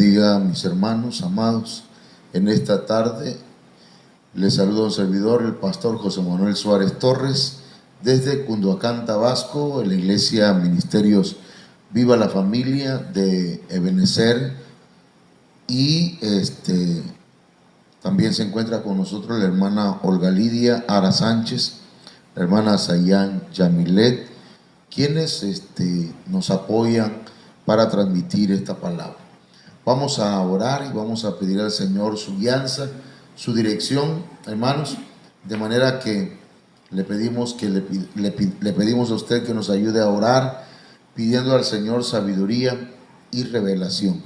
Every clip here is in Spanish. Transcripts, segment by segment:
bendiga a mis hermanos amados. En esta tarde les saluda un servidor, el pastor José Manuel Suárez Torres, desde Cunduacán, Tabasco, en la iglesia Ministerios Viva la Familia de Ebenezer. Y también se encuentra con nosotros la hermana Olga Lidia Ara Sánchez, la hermana Sayán Yamilet, quienes nos apoyan para transmitir esta palabra. Vamos a orar y vamos a pedir al Señor su guianza, su dirección, hermanos, de manera que le pedimos a usted que nos ayude a orar, pidiendo al Señor sabiduría y revelación.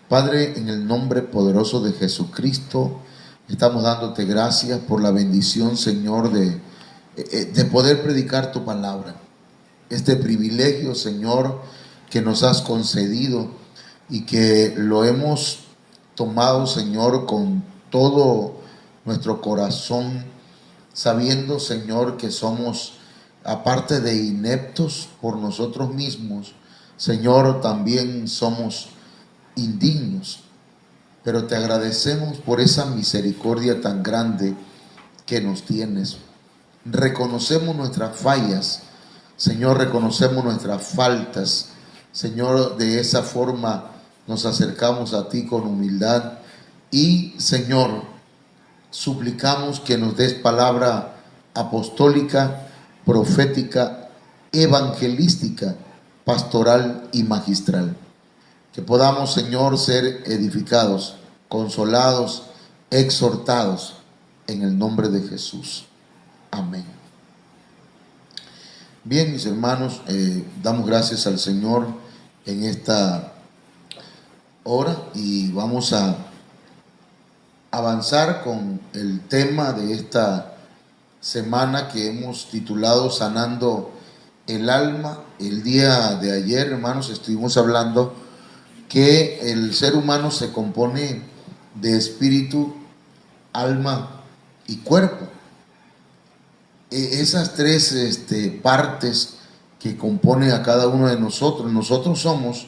Padre, en el nombre poderoso de Jesucristo, estamos dándote gracias por la bendición, Señor, de poder predicar tu palabra. Este privilegio, Señor, que nos has concedido y que lo hemos tomado, Señor, con todo nuestro corazón, sabiendo, Señor, que somos, aparte de ineptos por nosotros mismos, Señor, también somos indignos, pero te agradecemos por esa misericordia tan grande que nos tienes. Reconocemos nuestras fallas, Señor, reconocemos nuestras faltas, Señor. De esa forma nos acercamos a ti con humildad y, Señor, suplicamos que nos des palabra apostólica, profética, evangelística, pastoral y magistral. Que podamos, Señor, ser edificados, consolados, exhortados en el nombre de Jesús. Amén. Bien, mis hermanos, damos gracias al Señor en esta hora y vamos a avanzar con el tema de esta semana que hemos titulado Sanando el Alma. El día de ayer, hermanos, estuvimos hablando que el ser humano se compone de espíritu, alma y cuerpo. Esas tres partes que componen a cada uno de nosotros. Nosotros somos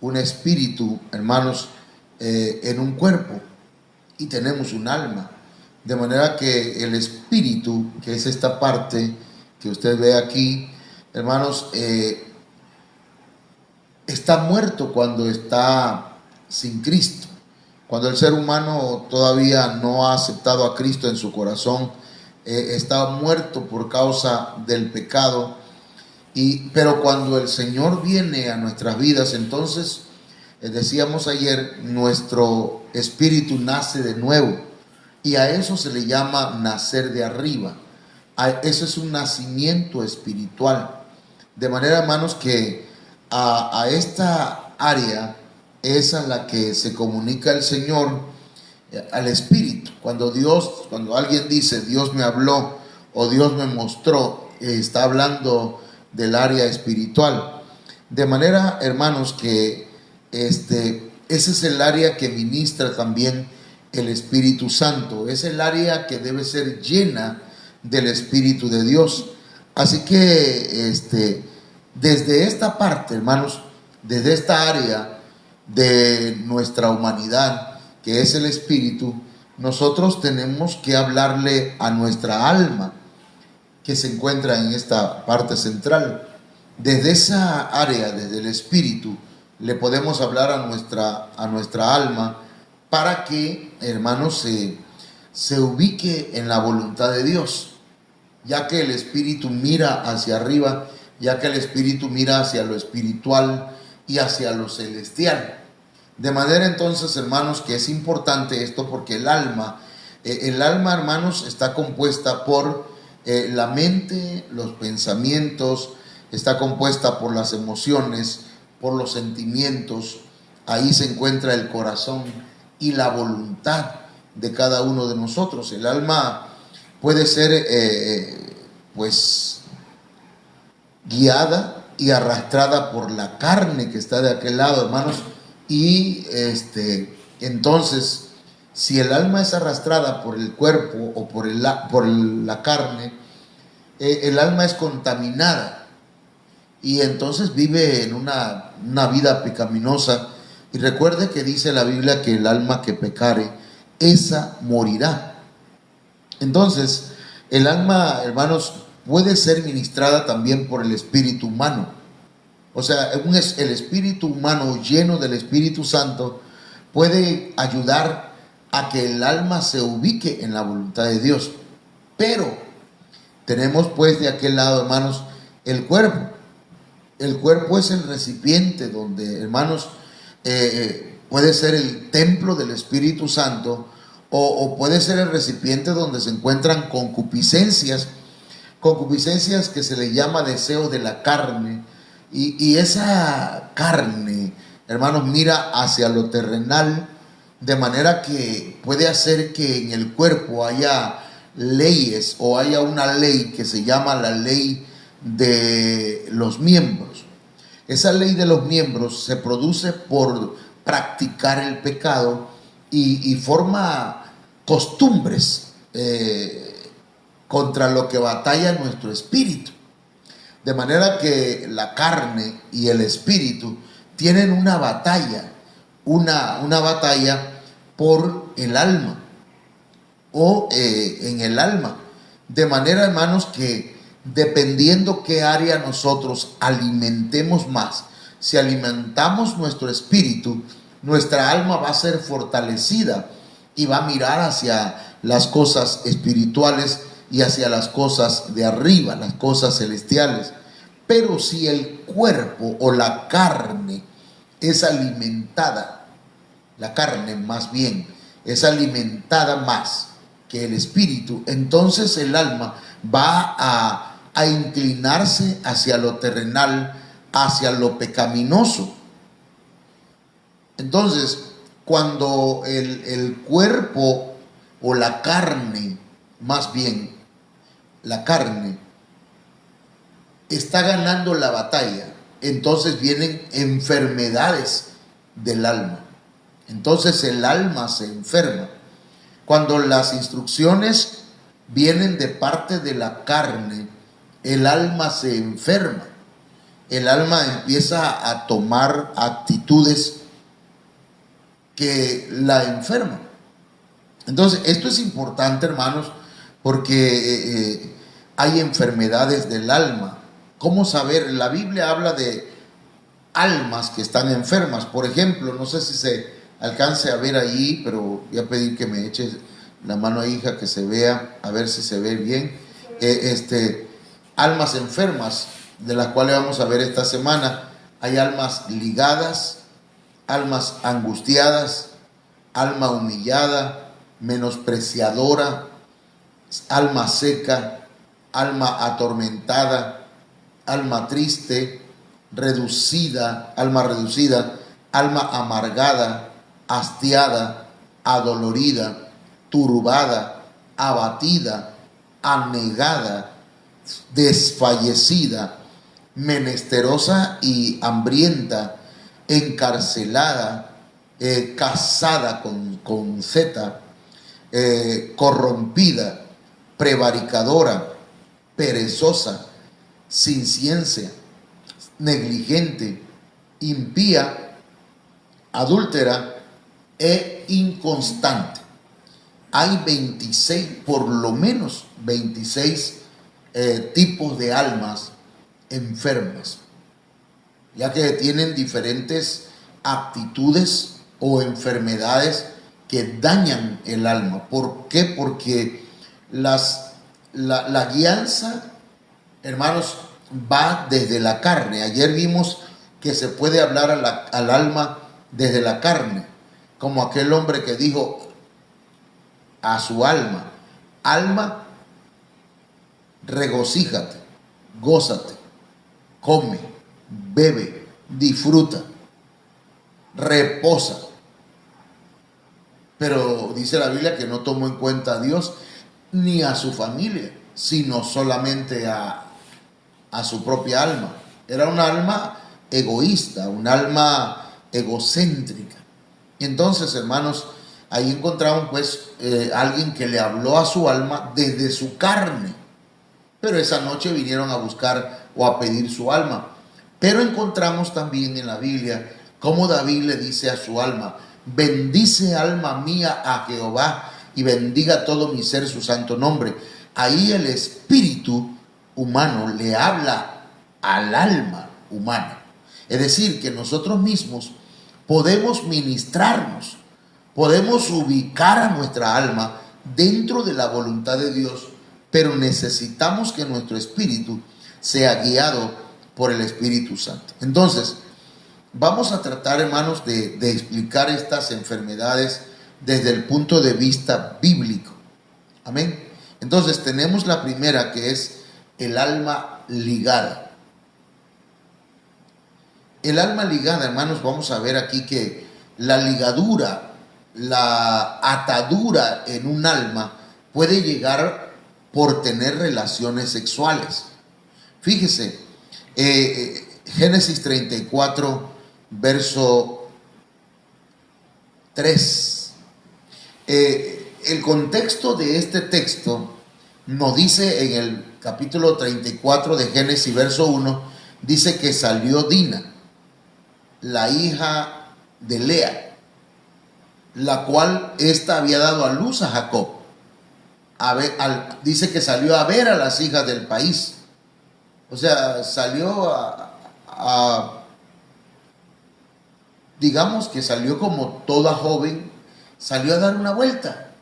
un espíritu, hermanos, en un cuerpo, y tenemos un alma. De manera que el espíritu, que es esta parte que usted ve aquí, hermanos, está muerto cuando está sin Cristo. Cuando el ser humano todavía no ha aceptado a Cristo en su corazón, está muerto por causa del pecado. Pero cuando el Señor viene a nuestras vidas, entonces, decíamos ayer, nuestro espíritu nace de nuevo. Y a eso se le llama nacer de arriba. Eso es un nacimiento espiritual. De manera, hermanos, que a esta área es a la que se comunica el Señor, al Espíritu. Cuando alguien dice Dios me habló o Dios me mostró, está hablando del área espiritual. De manera, hermanos, que ese es el área que ministra también el Espíritu Santo. Es el área que debe ser llena del Espíritu de Dios. Así que desde esta parte, hermanos, desde esta área de nuestra humanidad, que es el espíritu, nosotros tenemos que hablarle a nuestra alma, que se encuentra en esta parte central. Desde esa área, desde el espíritu, le podemos hablar a nuestra alma para que, hermanos, se ubique en la voluntad de Dios, ya que el espíritu mira hacia arriba, ya que el espíritu mira hacia lo espiritual y hacia lo celestial. De manera entonces, hermanos, que es importante esto, porque el alma, hermanos, está compuesta por la mente, los pensamientos, está compuesta por las emociones, por los sentimientos. Ahí se encuentra el corazón y la voluntad de cada uno de nosotros. El alma puede ser guiada y arrastrada por la carne que está de aquel lado, hermanos. Y entonces, si el alma es arrastrada por el cuerpo o por la carne, el alma es contaminada y entonces vive en una vida pecaminosa, Y recuerde que dice la Biblia que el alma que pecare, esa morirá. Entonces, el alma, hermanos, puede ser ministrada también por el espíritu humano. O sea, el espíritu humano lleno del Espíritu Santo puede ayudar a que el alma se ubique en la voluntad de Dios. Pero tenemos pues de aquel lado, hermanos, el cuerpo. El cuerpo es el recipiente donde, hermanos, puede ser el templo del Espíritu Santo, o puede ser el recipiente donde se encuentran concupiscencias que se le llama deseo de la carne, y esa carne, hermanos, mira hacia lo terrenal, de manera que puede hacer que en el cuerpo haya leyes, o haya una ley que se llama la ley de los miembros. Esa ley de los miembros se produce por practicar el pecado, y forma costumbres contra lo que batalla nuestro espíritu. De manera que la carne y el espíritu tienen una batalla, una batalla por el alma, o en el alma. De manera, hermanos, que dependiendo qué área nosotros alimentemos más, si alimentamos nuestro espíritu, nuestra alma va a ser fortalecida y va a mirar hacia las cosas espirituales y hacia las cosas de arriba, las cosas celestiales. Pero si el cuerpo o la carne es alimentada, la carne más bien es alimentada más que el espíritu, entonces el alma va a inclinarse hacia lo terrenal, hacia lo pecaminoso. Entonces, cuando el cuerpo o la carne, más bien la carne, está ganando la batalla, entonces vienen enfermedades del alma. Entonces el alma se enferma. Cuando las instrucciones vienen de parte de la carne, el alma se enferma. El alma empieza a tomar actitudes que la enferman. Entonces, esto es importante, hermanos, porque hay enfermedades del alma. ¿Cómo saber? La Biblia habla de almas que están enfermas. Por ejemplo, no sé si se alcance a ver allí, pero voy a pedir que me eches la mano, hija, que se vea, a ver si se ve bien. Almas enfermas, de las cuales vamos a ver esta semana. Hay almas ligadas, almas angustiadas, alma humillada, menospreciadora, alma seca, alma atormentada, alma triste, alma reducida, alma amargada, hastiada, adolorida, turbada, abatida, anegada, desfallecida, menesterosa y hambrienta, encarcelada, casada con Z, corrompida, prevaricadora, perezosa, sin ciencia, negligente, impía, adúltera e inconstante. Hay 26, por lo menos 26 tipos de almas enfermas, ya que tienen diferentes actitudes o enfermedades que dañan el alma. ¿Por qué? Porque la guianza, hermanos, va desde la carne. Ayer vimos que se puede hablar al alma desde la carne, como aquel hombre que dijo a su alma: alma, regocíjate, gózate, come, bebe, disfruta, reposa. Pero dice la Biblia que no tomó en cuenta a Dios ni a su familia, sino solamente a su propia alma. Era un alma egoísta, un alma egocéntrica. Y entonces, hermanos, ahí encontramos pues alguien que le habló a su alma desde su carne. Pero esa noche vinieron a buscar o a pedir su alma. Pero encontramos también en la Biblia Como David le dice a su alma: bendice alma mía a Jehová, y bendiga todo mi ser su santo nombre. Ahí el espíritu humano le habla al alma humana. Es decir, que nosotros mismos podemos ministrarnos, podemos ubicar a nuestra alma dentro de la voluntad de Dios, pero necesitamos que nuestro espíritu sea guiado por el Espíritu Santo. Entonces, vamos a tratar, hermanos, de explicar estas enfermedades desde el punto de vista bíblico. Amén. Entonces, tenemos la primera, que es el alma ligada. El alma ligada, hermanos, vamos a ver aquí que la ligadura, la atadura en un alma puede llegar por tener relaciones sexuales. Fíjese, Génesis 34, verso 3. El contexto de este texto nos dice en el capítulo 34 de Génesis, verso 1, dice que salió Dina, la hija de Lea, la cual ésta había dado a luz a Jacob. Dice que salió a ver a las hijas del país. O sea, salió digamos que salió como toda joven, salió a dar una vuelta.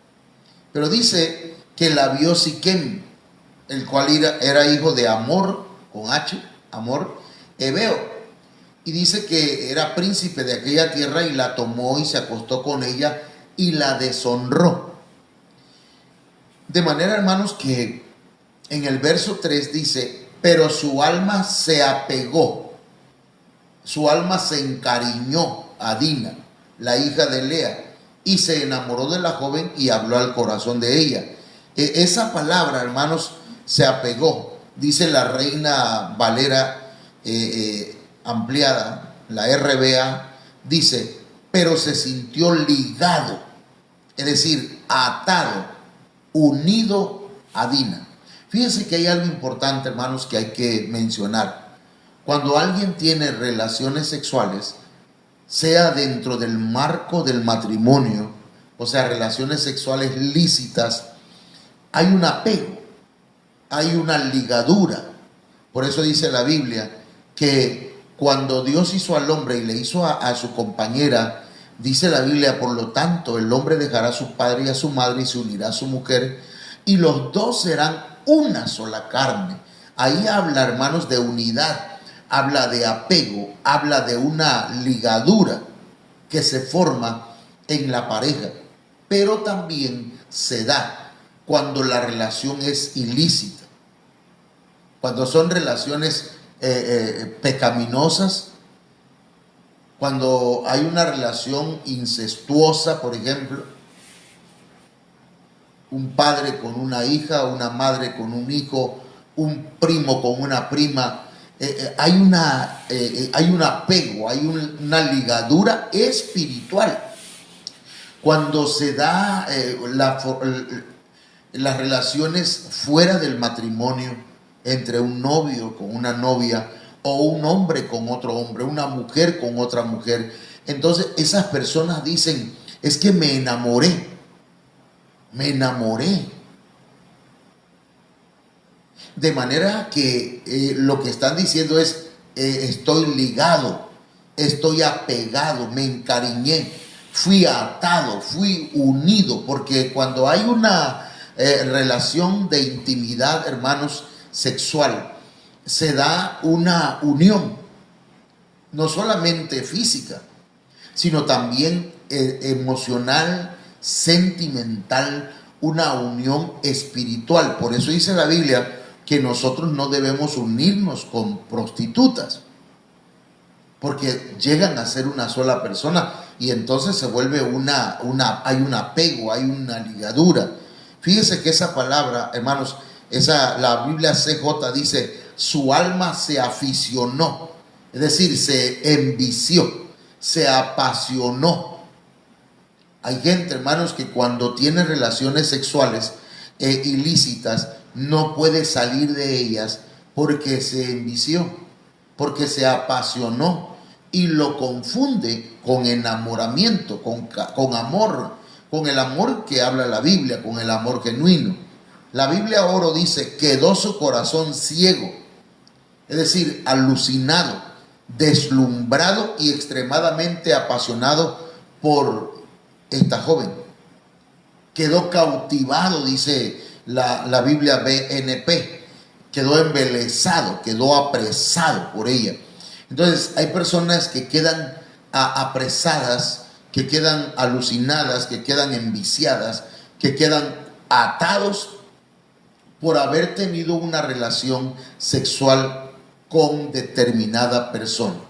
Pero dice que la vio Siquem, el cual era hijo de Amor, con H, Amor, Ebeo. Y dice que era príncipe de aquella tierra, y la tomó y se acostó con ella y la deshonró. De manera, hermanos, que en el verso 3 dice: pero su alma se apegó, su alma se encariñó a Dina, la hija de Lea, y se enamoró de la joven y habló al corazón de ella. Esa palabra, hermanos, se apegó, dice la Reina Valera ampliada, la RBA, dice: pero se sintió ligado, es decir, atado, unido a Dina. Fíjense que hay algo importante, hermanos, que hay que mencionar. Cuando alguien tiene relaciones sexuales, sea dentro del marco del matrimonio, o sea, relaciones sexuales lícitas, hay un apego, hay una ligadura. Por eso dice la Biblia que cuando Dios hizo al hombre y le hizo a su compañera, dice la Biblia: por lo tanto, el hombre dejará a su padre y a su madre y se unirá a su mujer, y los dos serán una sola carne. Ahí habla, hermanos, de unidad, habla de apego, habla de una ligadura que se forma en la pareja, pero también se da cuando la relación es ilícita, cuando son relaciones pecaminosas, cuando hay una relación incestuosa, por ejemplo, un padre con una hija, una madre con un hijo, un primo con una prima. Hay un apego, hay una ligadura espiritual. Cuando se da las relaciones fuera del matrimonio, entre un novio con una novia, o un hombre con otro hombre, una mujer con otra mujer, entonces esas personas dicen: es que me enamoré. De manera que lo que están diciendo es: estoy ligado, estoy apegado, me encariñé, fui atado, fui unido. Porque cuando hay una relación de intimidad, hermanos, sexual, se da una unión, no solamente física, sino también emocional, sentimental, una unión espiritual. Por eso dice la Biblia que nosotros no debemos unirnos con prostitutas, porque llegan a ser una sola persona, y entonces se vuelve hay un apego, hay una ligadura. Fíjese que esa palabra, hermanos, la Biblia CJ dice: su alma se aficionó, es decir, se envició, se apasionó. Hay gente, hermanos, que cuando tiene relaciones sexuales ilícitas, no puede salir de ellas porque se envició, porque se apasionó. y lo confunde con enamoramiento, con amor, con el amor que habla la Biblia, con el amor genuino. La Biblia ahora dice, quedó su corazón ciego, es decir, alucinado, deslumbrado y extremadamente apasionado por esta joven. Quedó cautivado, dice la Biblia BNP, quedó embelesado, quedó apresado por ella. Entonces hay personas que quedan apresadas, que quedan alucinadas, que quedan enviciadas, que quedan atados por haber tenido una relación sexual con determinada persona.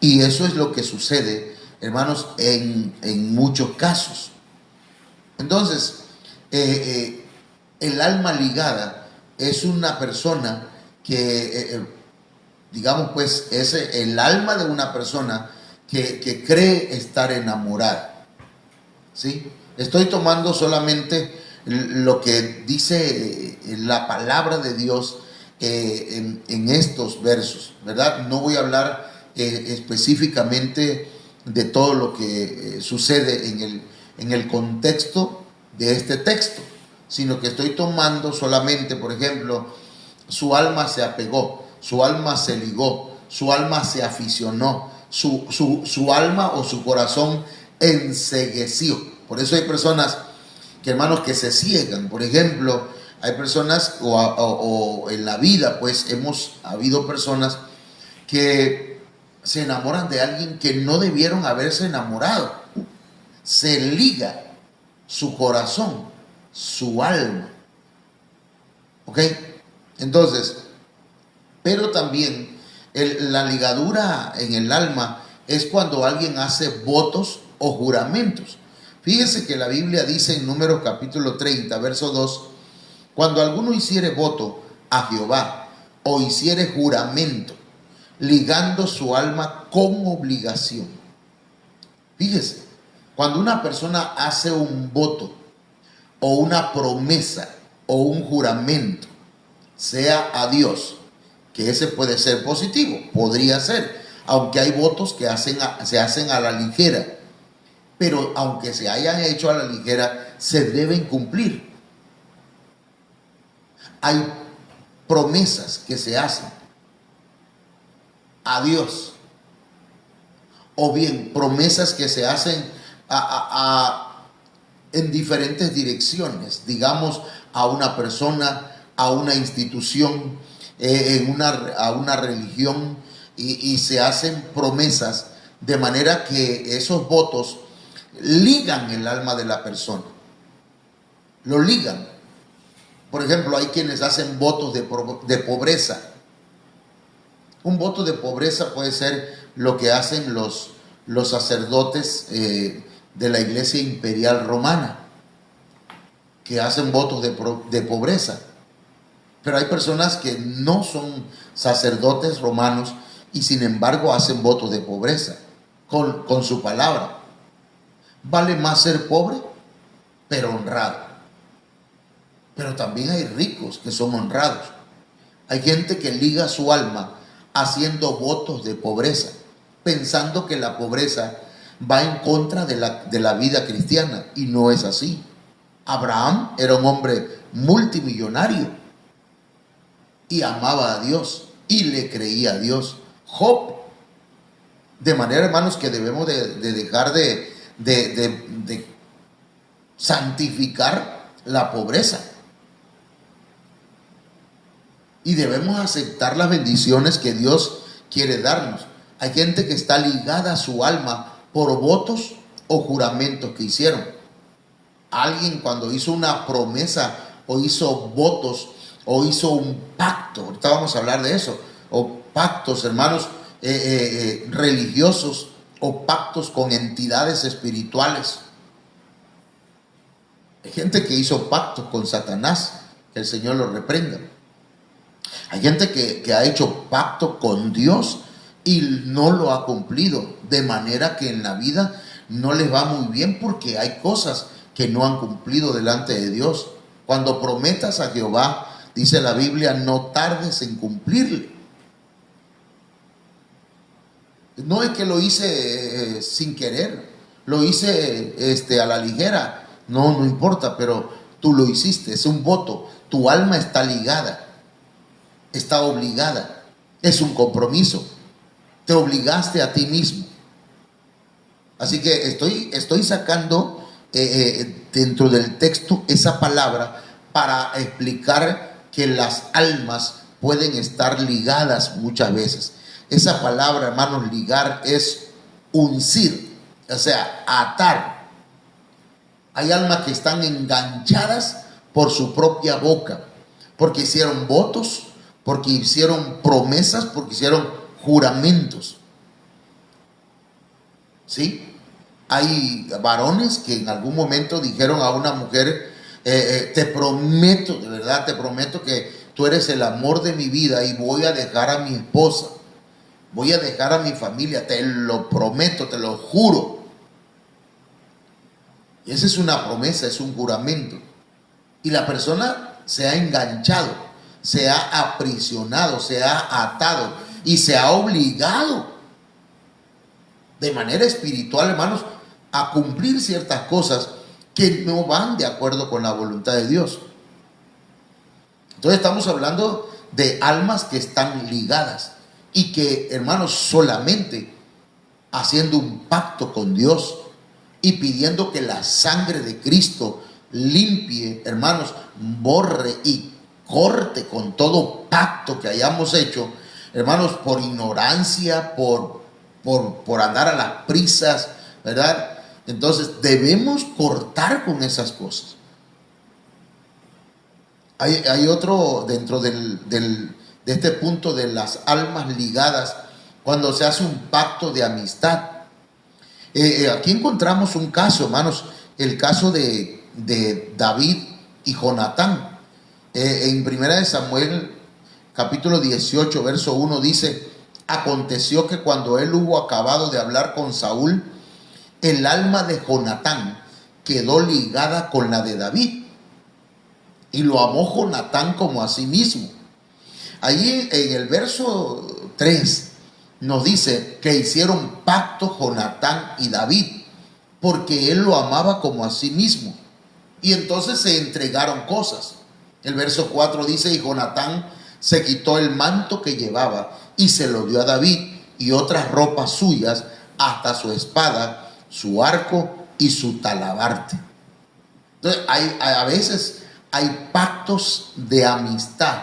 Y eso es lo que sucede, hermanos, en muchos casos. Entonces, el alma ligada es una persona que, digamos pues, es el alma de una persona que cree estar enamorada. ¿Sí? Estoy tomando solamente lo que dice la palabra de Dios en estos versos, ¿verdad? No voy a hablar específicamente de todo lo que sucede en el contexto de este texto, sino que estoy tomando solamente, por ejemplo, su alma se apegó, su alma se ligó, su alma se aficionó, su alma o su corazón encegueció. Por eso hay personas que, hermanos, que se ciegan. Por ejemplo, hay personas o en la vida, pues ha habido personas que se enamoran de alguien que no debieron haberse enamorado. Se liga su corazón, su alma. ¿Ok? Entonces, pero también la ligadura en el alma es cuando alguien hace votos o juramentos. Fíjese que la Biblia dice en Números capítulo 30, verso 2, cuando alguno hiciere voto a Jehová o hiciere juramento, ligando su alma con obligación. Fíjese, cuando una persona hace un voto o una promesa o un juramento, sea a Dios, que ese puede ser positivo, podría ser, aunque hay votos que se hacen a la ligera, pero aunque se hayan hecho a la ligera, se deben cumplir. Hay promesas que se hacen a Dios, o bien promesas que se hacen en diferentes direcciones, digamos, a una persona, a una institución, a una religión, y se hacen promesas de manera que esos votos ligan el alma de la persona, lo ligan. Por ejemplo, hay quienes hacen votos de pobreza. Un voto de pobreza puede ser lo que hacen los sacerdotes de la Iglesia Imperial Romana, que hacen votos de pobreza. Pero hay personas que no son sacerdotes romanos y sin embargo hacen votos de pobreza con su palabra. Vale más ser pobre, pero honrado. Pero también hay ricos que son honrados. Hay gente que liga su alma haciendo votos de pobreza, pensando que la pobreza va en contra de la vida cristiana, y no es así. Abraham era un hombre multimillonario y amaba a Dios y le creía a Dios. Job, de manera, hermanos, que debemos de dejar de santificar la pobreza. Y debemos aceptar las bendiciones que Dios quiere darnos. Hay gente que está ligada a su alma por votos o juramentos que hicieron. Alguien cuando hizo una promesa o hizo votos o hizo un pacto, ahorita vamos a hablar de eso, o pactos, hermanos, religiosos, o pactos con entidades espirituales. Hay gente que hizo pactos con Satanás, que el Señor lo reprenda. Hay gente que ha hecho pacto con Dios y no lo ha cumplido, de manera que en la vida no les va muy bien porque hay cosas que no han cumplido delante de Dios. Cuando prometas a Jehová, dice la Biblia, no tardes en cumplirle. No es que lo hice sin querer, lo hice a la ligera. No, no importa, pero tú lo hiciste, es un voto. Tu alma está ligada, está obligada, es un compromiso. Te obligaste a ti mismo. Así que estoy sacando dentro del texto esa palabra para explicar que las almas pueden estar ligadas muchas veces. Esa palabra, hermanos, ligar es uncir, o sea, atar. Hay almas que están enganchadas por su propia boca, porque hicieron votos, porque hicieron promesas, porque hicieron juramentos. ¿Sí? Hay varones que en algún momento dijeron a una mujer, te prometo, de verdad te prometo que tú eres el amor de mi vida y voy a dejar a mi esposa, voy a dejar a mi familia, te lo prometo, te lo juro. Y esa es una promesa, es un juramento. Y la persona se ha enganchado, se ha aprisionado, se ha atado y se ha obligado de manera espiritual, hermanos, a cumplir ciertas cosas que no van de acuerdo con la voluntad de Dios. Entonces estamos hablando de almas que están ligadas y que, hermanos, solamente haciendo un pacto con Dios y pidiendo que la sangre de Cristo limpie, hermanos, borre y corte con todo pacto que hayamos hecho, hermanos, por ignorancia, por andar a las prisas, ¿verdad? Entonces debemos cortar con esas cosas. Hay otro dentro de este punto de las almas ligadas, cuando se hace un pacto de amistad. Aquí encontramos un caso, hermanos, el caso de David y Jonatán. En 1 Samuel, capítulo 18, verso 1, dice: aconteció que cuando él hubo acabado de hablar con Saúl, el alma de Jonatán quedó ligada con la de David, y lo amó Jonatán como a sí mismo. Allí en el verso 3 nos dice que hicieron pacto Jonatán y David, porque él lo amaba como a sí mismo. Y entonces se entregaron cosas. El verso 4 dice: y Jonatán se quitó el manto que llevaba y se lo dio a David, y otras ropas suyas, hasta su espada, su arco y su talabarte. Entonces a veces hay pactos de amistad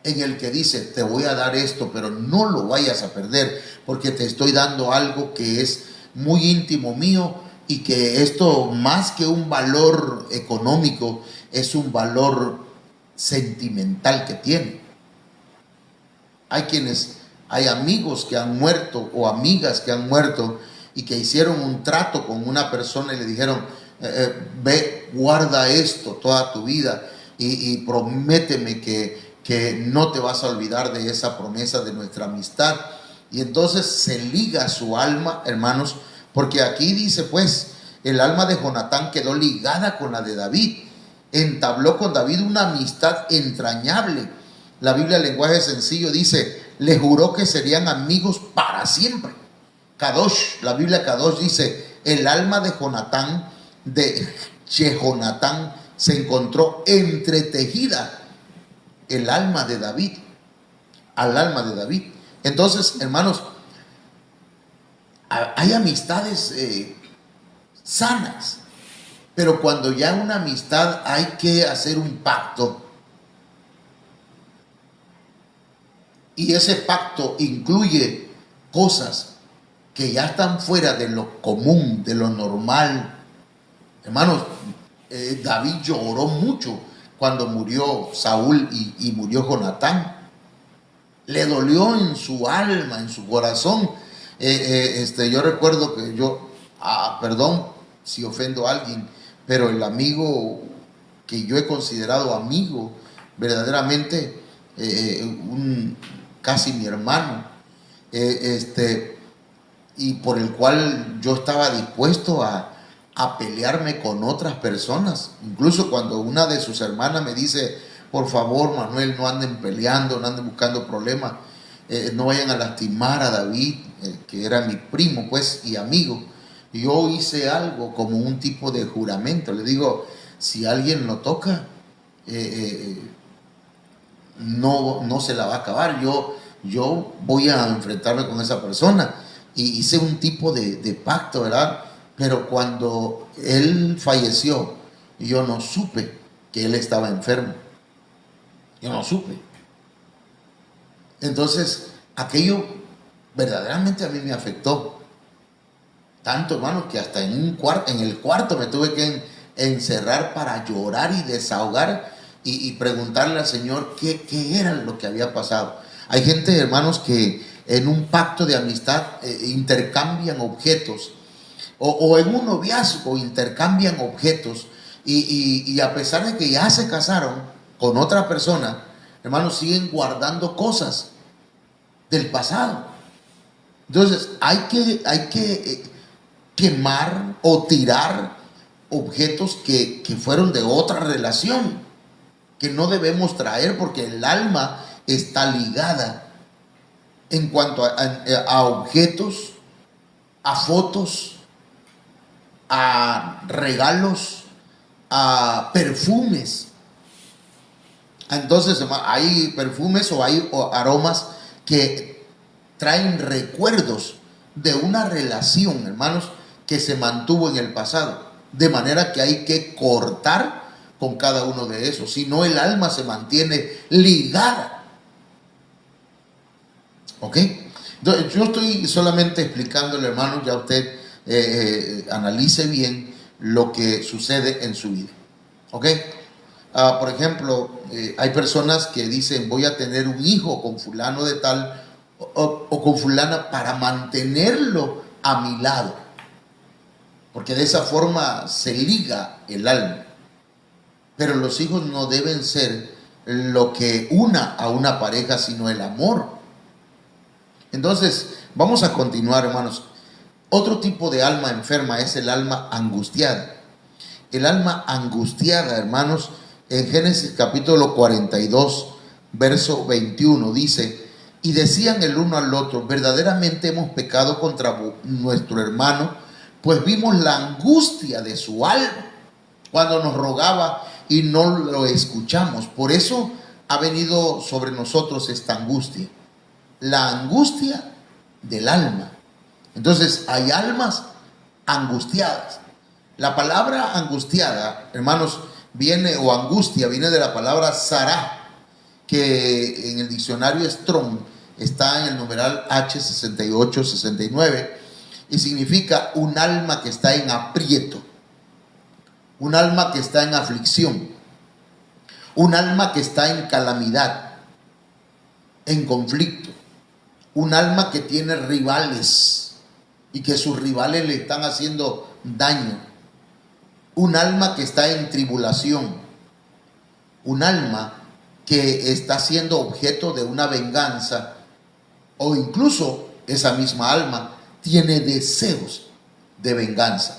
en el que dice: te voy a dar esto, pero no lo vayas a perder, porque te estoy dando algo que es muy íntimo mío, y que esto, más que un valor económico, es un valor sentimental que tiene. Hay amigos que han muerto o amigas que han muerto y que hicieron un trato con una persona y le dijeron: ve, guarda esto toda tu vida y prométeme que no te vas a olvidar de esa promesa de nuestra amistad. Y entonces se liga su alma, hermanos, porque aquí dice, pues, el alma de Jonatán quedó ligada con la de David, entabló con David una amistad entrañable. La Biblia, en lenguaje sencillo, dice: le juró que serían amigos para siempre. Kadosh, la Biblia Kadosh dice: el alma de Jonatán, de Jehonatán, se encontró entretejida el alma de David, al alma de David. Entonces, hermanos, hay amistades sanas, pero cuando ya una amistad hay que hacer un pacto, y ese pacto incluye cosas que ya están fuera de lo común, de lo normal. Hermanos, David lloró mucho cuando murió Saúl y murió Jonatán. Le dolió en su alma, en su corazón. Yo recuerdo que perdón si ofendo a alguien, pero el amigo que yo he considerado amigo, verdaderamente, casi mi hermano, y por el cual yo estaba dispuesto a pelearme con otras personas. Incluso cuando una de sus hermanas me dice: por favor, Manuel, no anden peleando, no anden buscando problemas, no vayan a lastimar a David. que era mi primo, pues, y amigo, yo hice algo como un tipo de juramento. Le digo, si alguien lo toca, no se la va a acabar. Yo voy a enfrentarme con esa persona. Y hice un tipo de pacto, ¿verdad? Pero cuando él falleció, yo no supe que él estaba enfermo. Yo no supe. Entonces, aquello verdaderamente a mí me afectó. Tanto, hermano, que hasta en el cuarto me tuve que encerrar para llorar y desahogar y preguntarle al Señor qué era lo que había pasado. Hay gente, hermanos, que en un pacto de amistad intercambian objetos, o en un noviazgo intercambian objetos, y a pesar de que ya se casaron con otra persona, hermanos, siguen guardando cosas del pasado. Entonces hay que quemar o tirar objetos que fueron de otra relación, que no debemos traer, porque el alma está ligada en cuanto a objetos, a fotos, a regalos, a perfumes. Entonces hay perfumes o hay aromas que traen recuerdos de una relación, hermanos, que se mantuvo en el pasado. De manera que hay que cortar con cada uno de esos. Si no, el alma se mantiene ligada. ¿Ok? Entonces, yo estoy solamente explicándole, hermanos, ya usted analice bien lo que sucede en su vida. ¿Ok? Por ejemplo, hay personas que dicen, voy a tener un hijo con fulano de tal o con fulana para mantenerlo a mi lado, porque de esa forma se liga el alma. Pero los hijos no deben ser lo que una a una pareja, sino el amor. Entonces, vamos a continuar, hermanos. Otro tipo de alma enferma es el alma angustiada. El alma angustiada, hermanos, en Génesis capítulo 42, verso 21, dice: y decían el uno al otro, verdaderamente hemos pecado contra nuestro hermano, pues vimos la angustia de su alma cuando nos rogaba y no lo escuchamos. Por eso ha venido sobre nosotros esta angustia, la angustia del alma. Entonces hay almas angustiadas. La palabra angustiada, hermanos, viene, o angustia, viene de la palabra Sará, que en el diccionario Strong está en el numeral H6869 y significa un alma que está en aprieto, un alma que está en aflicción, un alma que está en calamidad, en conflicto, un alma que tiene rivales y que sus rivales le están haciendo daño, un alma que está en tribulación, un alma que está siendo objeto de una venganza, o incluso esa misma alma tiene deseos de venganza.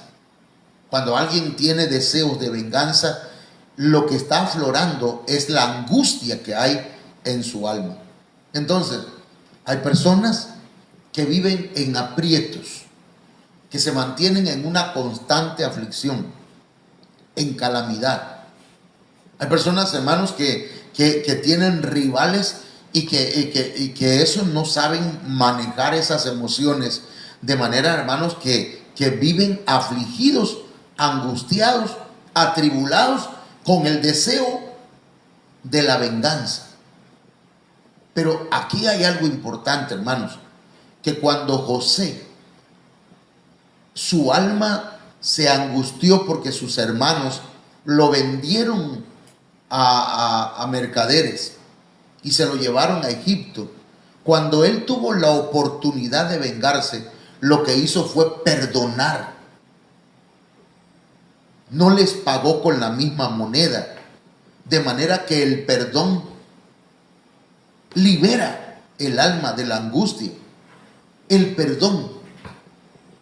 Cuando alguien tiene deseos de venganza, lo que está aflorando es la angustia que hay en su alma. Entonces, hay personas que viven en aprietos, que se mantienen en una constante aflicción, en calamidad. Hay personas, hermanos, que tienen rivales y que eso no saben manejar esas emociones, de manera, hermanos, que viven afligidos, angustiados, atribulados, con el deseo de la venganza. Pero aquí hay algo importante, hermanos, que cuando José, su alma se angustió porque sus hermanos lo vendieron a mercaderes y se lo llevaron a Egipto. Cuando él tuvo la oportunidad de vengarse, lo que hizo fue perdonar. No les pagó con la misma moneda, de manera que el perdón libera el alma de la angustia. El perdón.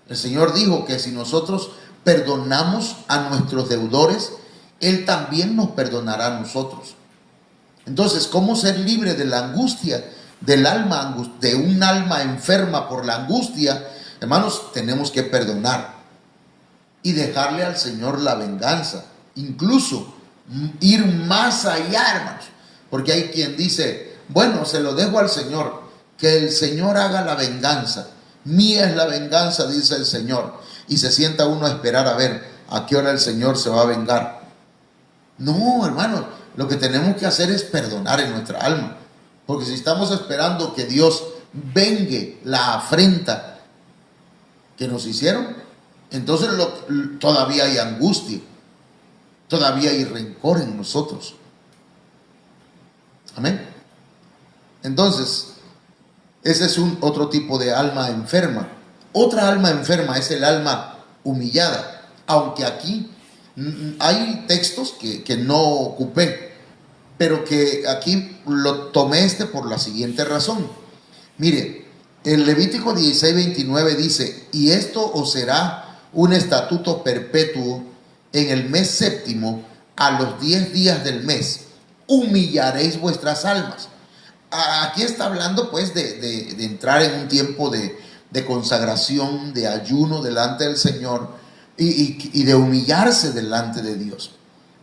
El Señor dijo que si nosotros perdonamos a nuestros deudores, Él también nos perdonará a nosotros. Entonces, ¿cómo ser libre de la angustia? del alma, de un alma enferma por la angustia, hermanos, tenemos que perdonar y dejarle al Señor la venganza. Incluso ir más allá, hermanos, porque hay quien dice, bueno, se lo dejo al Señor, que el Señor haga la venganza. Mía es la venganza, dice el Señor. Y se sienta uno a esperar a ver a qué hora el Señor se va a vengar. No, hermanos, lo que tenemos que hacer es perdonar en nuestra alma. Porque si estamos esperando que Dios vengue la afrenta que nos hicieron, entonces todavía hay angustia, todavía hay rencor en nosotros. Amén. Entonces, ese es otro tipo de alma enferma. Otra alma enferma es el alma humillada. Aunque aquí hay textos que no ocupé, pero que aquí lo tomé por la siguiente razón. Mire, el Levítico 16:29 dice: y esto os será un estatuto perpetuo: en el mes séptimo, a los 10 días del mes, humillaréis vuestras almas. Aquí está hablando pues de entrar en un tiempo de consagración, de ayuno delante del Señor y de humillarse delante de Dios.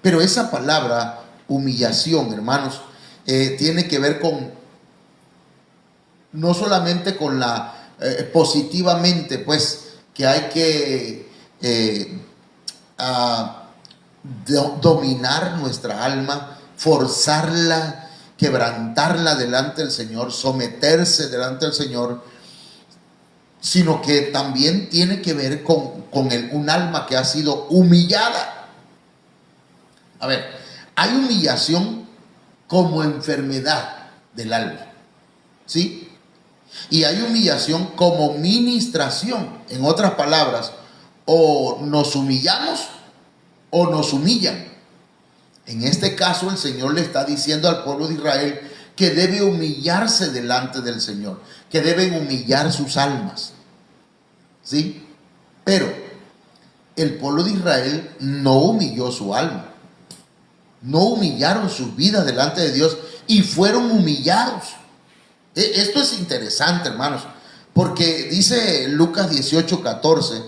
Pero esa palabra humillación, hermanos, tiene que ver con, no solamente con la positivamente, pues, que hay que dominar nuestra alma, forzarla, quebrantarla delante del Señor, someterse delante del Señor, sino que también tiene que ver con un alma que ha sido humillada. A ver, hay humillación como enfermedad del alma, ¿sí? Y hay humillación como ministración. En otras palabras, o nos humillamos o nos humillan. En este caso, el Señor le está diciendo al pueblo de Israel que debe humillarse delante del Señor, que deben humillar sus almas, ¿sí? Pero el pueblo de Israel no humilló su alma, no humillaron sus vidas delante de Dios y fueron humillados. Esto es interesante, hermanos, porque dice Lucas 18:14,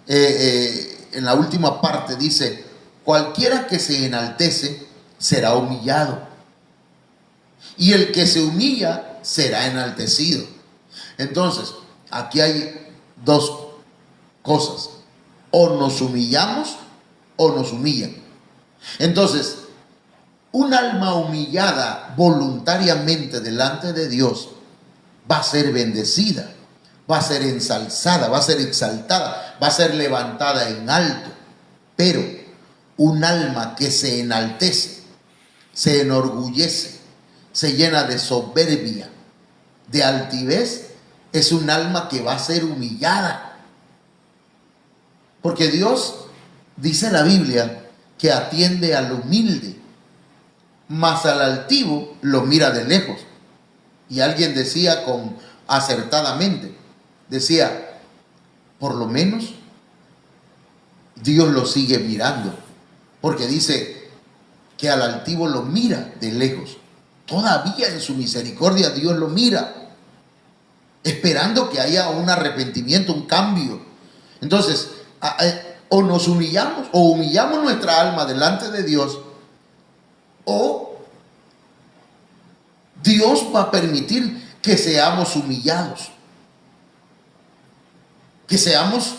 en la última parte dice: cualquiera que se enaltece será humillado, y el que se humilla será enaltecido. Entonces, aquí hay dos cosas: o nos humillamos o nos humillan. Entonces, un alma humillada voluntariamente delante de Dios va a ser bendecida, va a ser ensalzada, va a ser exaltada, va a ser levantada en alto. Pero un alma que se enaltece, se enorgullece, se llena de soberbia, de altivez, es un alma que va a ser humillada. Porque Dios, dice la Biblia, que atiende al humilde, mas al altivo lo mira de lejos. Y alguien decía acertadamente, decía, por lo menos Dios lo sigue mirando, porque dice que al altivo lo mira de lejos. Todavía en su misericordia Dios lo mira, esperando que haya un arrepentimiento, un cambio. Entonces, o nos humillamos, o humillamos nuestra alma delante de Dios, o Dios va a permitir que seamos humillados, que seamos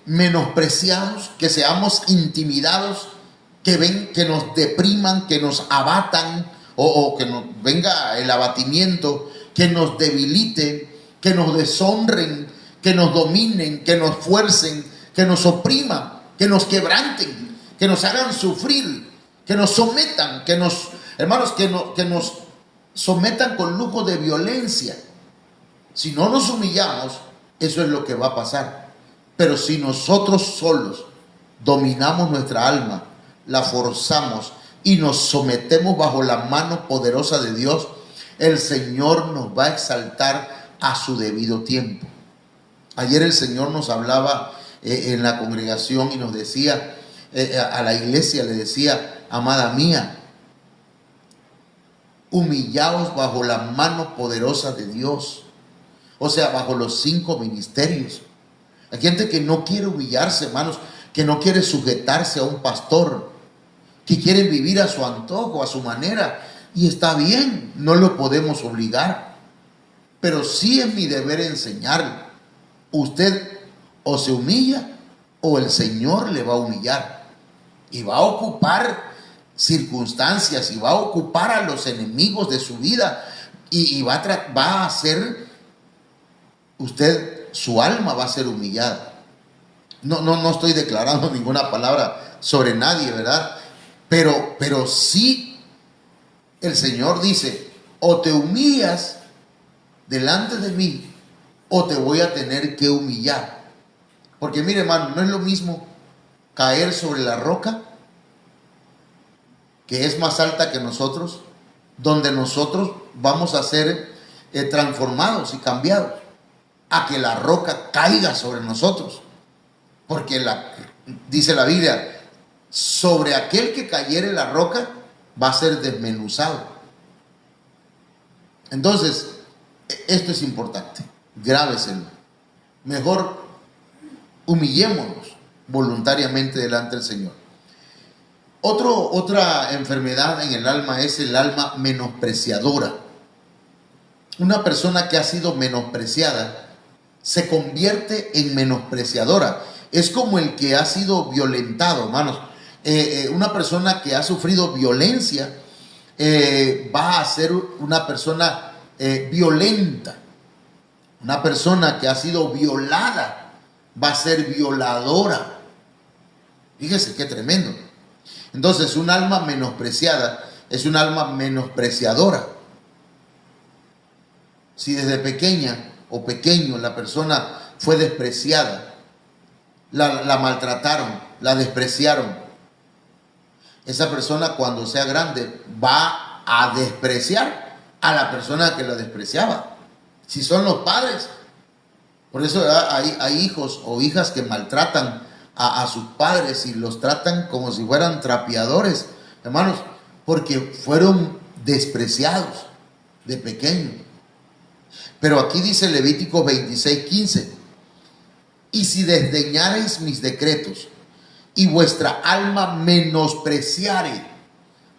menospreciados, que seamos intimidados, que nos depriman, que nos abatan, o que nos venga el abatimiento, que nos debiliten, que nos deshonren, que nos dominen, que nos fuercen, que nos opriman, que nos quebranten, que nos hagan sufrir, que nos sometan, hermanos, que nos sometan con lujo de violencia. Si no nos humillamos, eso es lo que va a pasar. Pero si nosotros solos dominamos nuestra alma, la forzamos y nos sometemos bajo la mano poderosa de Dios, el Señor nos va a exaltar a su debido tiempo. Ayer el Señor nos hablaba en la congregación y nos decía, a la iglesia le decía: amada mía, humillaos bajo la mano poderosa de Dios. O sea, bajo los 5 ministerios. Hay gente que no quiere humillarse, hermanos, que no quiere sujetarse a un pastor, que quiere vivir a su antojo, a su manera. Y está bien, no lo podemos obligar. Pero sí es mi deber enseñarle. Usted o se humilla o el Señor le va a humillar. Y va a ocupar circunstancias y va a ocupar a los enemigos de su vida. Y va a hacer usted, su alma va a ser humillada. No estoy declarando ninguna palabra sobre nadie, ¿verdad? Pero sí el Señor dice, o te humillas delante de mí, o te voy a tener que humillar. Porque mire, hermano, no es lo mismo caer sobre la roca, que es más alta que nosotros, donde nosotros vamos a ser transformados y cambiados, a que la roca caiga sobre nosotros. Porque dice la Biblia, sobre aquel que cayere la roca va a ser desmenuzado. Entonces, esto es importante, grábeselo. Mejor humillémonos voluntariamente delante del Señor. Otra enfermedad en el alma es el alma menospreciadora. Una persona que ha sido menospreciada se convierte en menospreciadora. Es como el que ha sido violentado, hermanos. Una persona que ha sufrido violencia va a ser una persona violenta. Una persona que ha sido violada va a ser violadora. Fíjese qué tremendo. Entonces, un alma menospreciada es un alma menospreciadora. Si desde pequeña o pequeño la persona fue despreciada, la maltrataron, la despreciaron, esa persona cuando sea grande va a despreciar a la persona que la despreciaba. Si son los padres. Por eso hay hijos o hijas que maltratan a sus padres y los tratan como si fueran trapeadores, hermanos, porque fueron despreciados de pequeños. Pero aquí dice Levítico 26:15, y si desdeñareis mis decretos y vuestra alma menospreciare.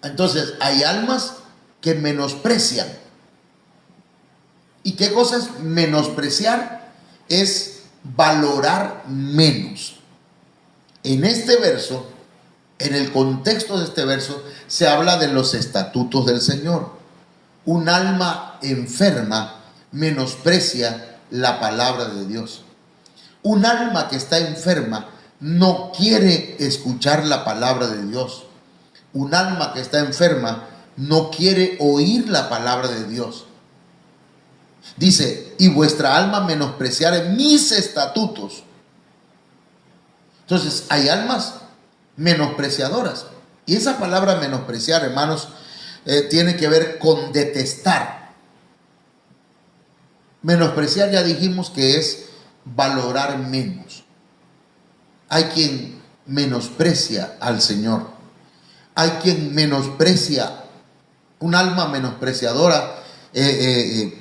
Entonces hay almas que menosprecian. ¿Y qué cosa es menospreciar? Es valorar menos. En este verso, en el contexto de este verso, se habla de los estatutos del Señor. Un alma enferma menosprecia la palabra de Dios. Un alma que está enferma no quiere escuchar la palabra de Dios. Un alma que está enferma no quiere oír la palabra de Dios. Dice, y vuestra alma menospreciare mis estatutos. Entonces, hay almas menospreciadoras. Y esa palabra menospreciar, hermanos, tiene que ver con detestar. Menospreciar ya dijimos que es valorar menos. Hay quien menosprecia al Señor. Hay quien menosprecia, un alma menospreciadora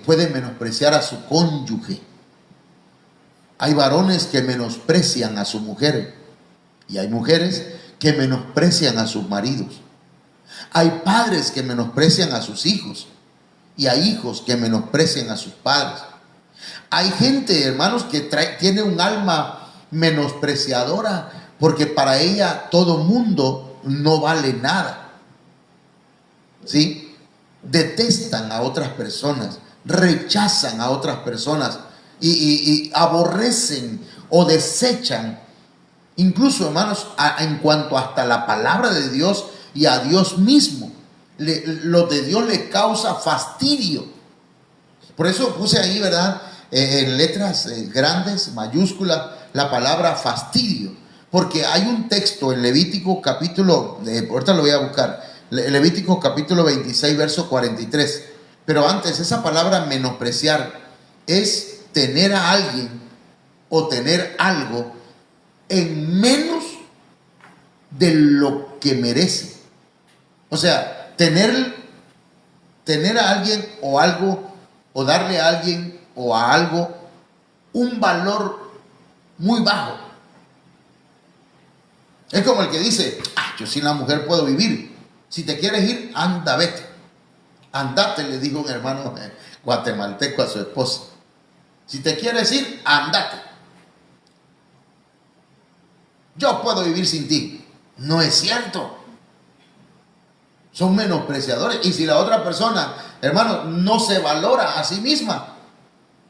puede menospreciar a su cónyuge. Hay varones que menosprecian a su mujer y hay mujeres que menosprecian a sus maridos. Hay padres que menosprecian a sus hijos y hay hijos que menosprecian a sus padres. Hay gente, hermanos, que tiene un alma menospreciadora porque para ella todo mundo no vale nada. ¿Sí? Detestan a otras personas, rechazan a otras personas y aborrecen o desechan, incluso, hermanos, en cuanto hasta la palabra de Dios y a Dios mismo. Lo de Dios le causa fastidio. Por eso puse ahí, ¿verdad?, en letras grandes, mayúsculas, la palabra fastidio. Porque hay un texto en Levítico capítulo, ahorita lo voy a buscar, Levítico capítulo 26, verso 43. Pero antes, esa palabra menospreciar es tener a alguien o tener algo en menos de lo que merece. O sea, tener tener a alguien o algo, o darle a alguien o a algo un valor muy bajo. Es como el que dice, yo sin la mujer puedo vivir. Si te quieres ir, anda, vete. Andate, le dijo un hermano guatemalteco a su esposa. Si te quieres ir, andate. Yo puedo vivir sin ti. No es cierto. Son menospreciadores. Y si la otra persona, hermano, no se valora a sí misma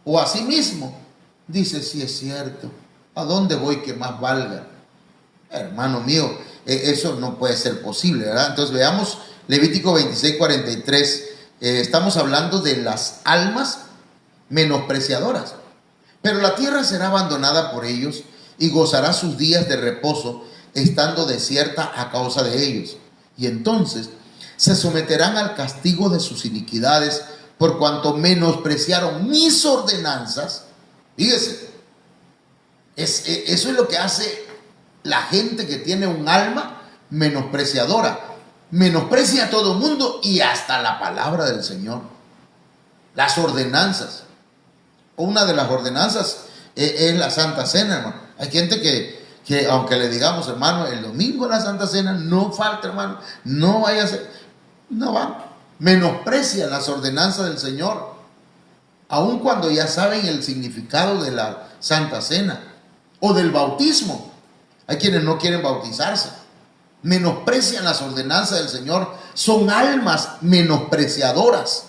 o a sí mismo, dice, sí es cierto. ¿A dónde voy que más valga? Hermano mío, eso no puede ser posible, ¿verdad? Entonces veamos Levítico 26:43. Estamos hablando de las almas menospreciadoras. Pero la tierra será abandonada por ellos y gozará sus días de reposo, estando desierta a causa de ellos. Y entonces se someterán al castigo de sus iniquidades, por cuanto menospreciaron mis ordenanzas. Fíjese, eso es lo que hace la gente que tiene un alma menospreciadora. Menosprecia a todo mundo y hasta la palabra del Señor. Las ordenanzas. Una de las ordenanzas es la Santa Cena, hermano. Hay gente que aunque le digamos, hermano, el domingo la Santa Cena, no falta, hermano, no vaya a ser, no va. Menosprecian las ordenanzas del Señor, aun cuando ya saben el significado de la Santa Cena o del bautismo. Hay quienes no quieren bautizarse. Menosprecian las ordenanzas del Señor. Son almas menospreciadoras.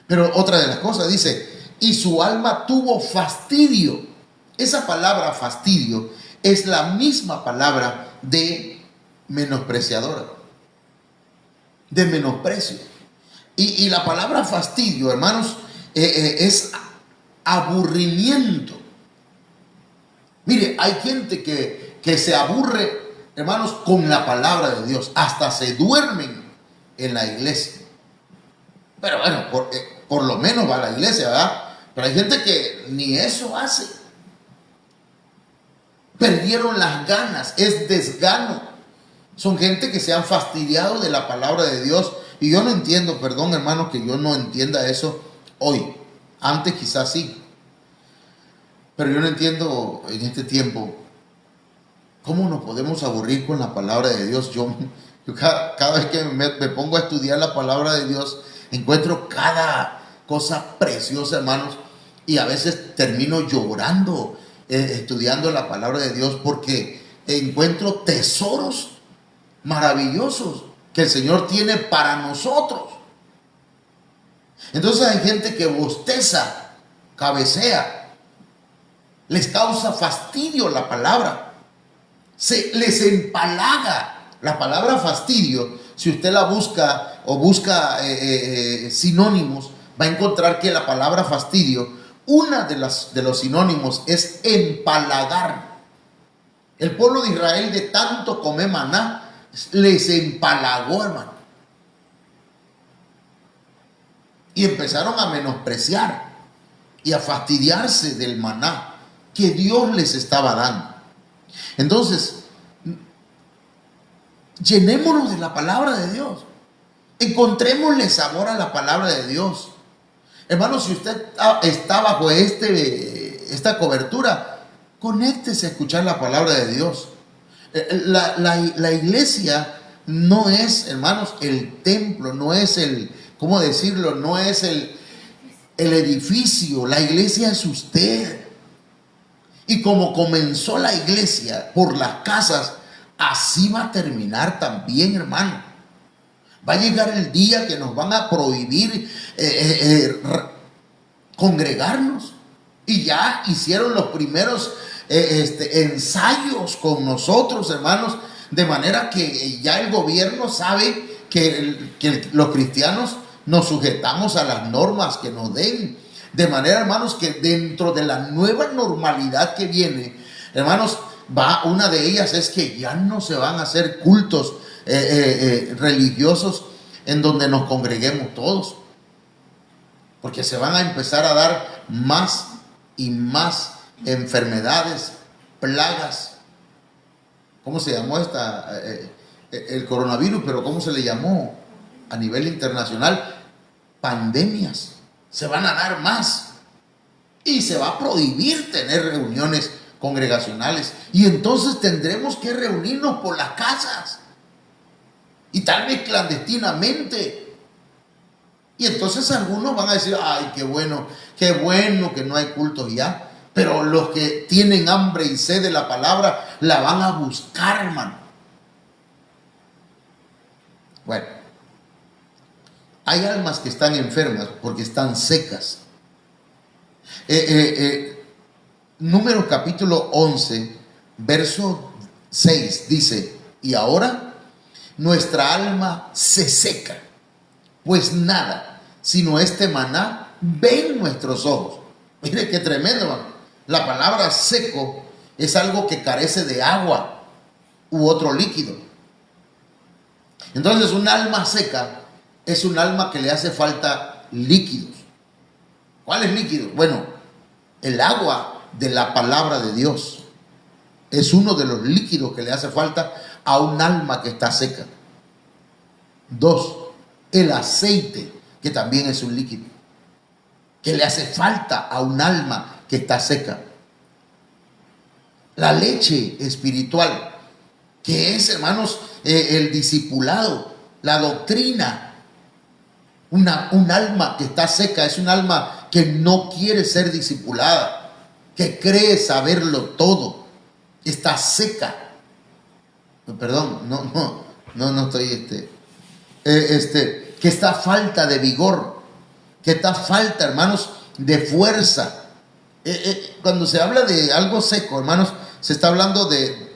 Pero otra de las cosas dice, y su alma tuvo fastidio. Esa palabra fastidio es la misma palabra de menospreciadora, de menosprecio. Y la palabra fastidio, hermanos, es aburrimiento. Mire, hay gente que se aburre, hermanos, con la palabra de Dios. Hasta se duermen en la iglesia. Pero bueno, por lo menos va a la iglesia, ¿verdad? Pero hay gente que ni eso hace. Perdieron las ganas, es desgano. Son gente que se han fastidiado de la palabra de Dios. Y yo no entiendo, perdón hermano, que yo no entienda eso hoy. Antes quizás sí. Pero yo no entiendo en este tiempo cómo nos podemos aburrir con la palabra de Dios. Yo cada vez que me pongo a estudiar la palabra de Dios, encuentro cada cosa preciosa, hermanos, y a veces termino llorando estudiando la palabra de Dios, porque encuentro tesoros maravillosos que el Señor tiene para nosotros. Entonces hay gente que bosteza, cabecea, les causa fastidio la palabra, les empalaga. La palabra fastidio, si usted la busca o busca sinónimos, va a encontrar que la palabra fastidio, una de los sinónimos es empalagar. El pueblo de Israel, de tanto comer maná, les empalagó, hermano. Y empezaron a menospreciar y a fastidiarse del maná que Dios les estaba dando. Entonces, llenémonos de la palabra de Dios. Encontrémosle sabor a la palabra de Dios. Hermano, si usted está bajo esta cobertura, conéctese a escuchar la palabra de Dios. La iglesia no es, hermanos, el templo, no es ¿cómo decirlo? No es el edificio. La iglesia es usted. Y como comenzó la iglesia por las casas, así va a terminar también, hermano. Va a llegar el día que nos van a prohibir congregarnos. Y ya hicieron los primeros ensayos con nosotros, hermanos. De manera que ya el gobierno sabe que los cristianos nos sujetamos a las normas que nos den. De manera, hermanos, que dentro de la nueva normalidad que viene, hermanos, una de ellas es que ya no se van a hacer cultos religiosos en donde nos congreguemos todos, porque se van a empezar a dar más y más enfermedades, plagas. ¿Cómo se llamó el coronavirus? Pero ¿cómo se le llamó a nivel internacional? pandemias, se van a dar más y se va a prohibir tener reuniones congregacionales, y entonces tendremos que reunirnos por las casas y tal vez clandestinamente. Y entonces algunos van a decir: ay, qué bueno que no hay cultos ya. Pero los que tienen hambre y sed de la palabra la van a buscar, hermano. Bueno, hay almas que están enfermas porque están secas. Números capítulo 11, verso 6 dice: y ahora nuestra alma se seca, pues nada sino este maná ven nuestros ojos. Mire qué tremendo, hermano. La palabra seco es algo que carece de agua u otro líquido. Entonces, un alma seca es un alma que le hace falta líquidos. ¿Cuáles líquidos? Bueno, el agua de la palabra de Dios es uno de los líquidos que le hace falta a un alma que está seca. 2, el aceite, que también es un líquido que le hace falta a un alma que está seca. La leche espiritual, que es, hermanos, el discipulado, la doctrina. Un alma que está seca es un alma que no quiere ser discipulada, que cree saberlo todo, está seca. Perdón, no estoy que está falta de vigor, que está falta, hermanos, de fuerza. Cuando se habla de algo seco, hermanos, se está hablando de,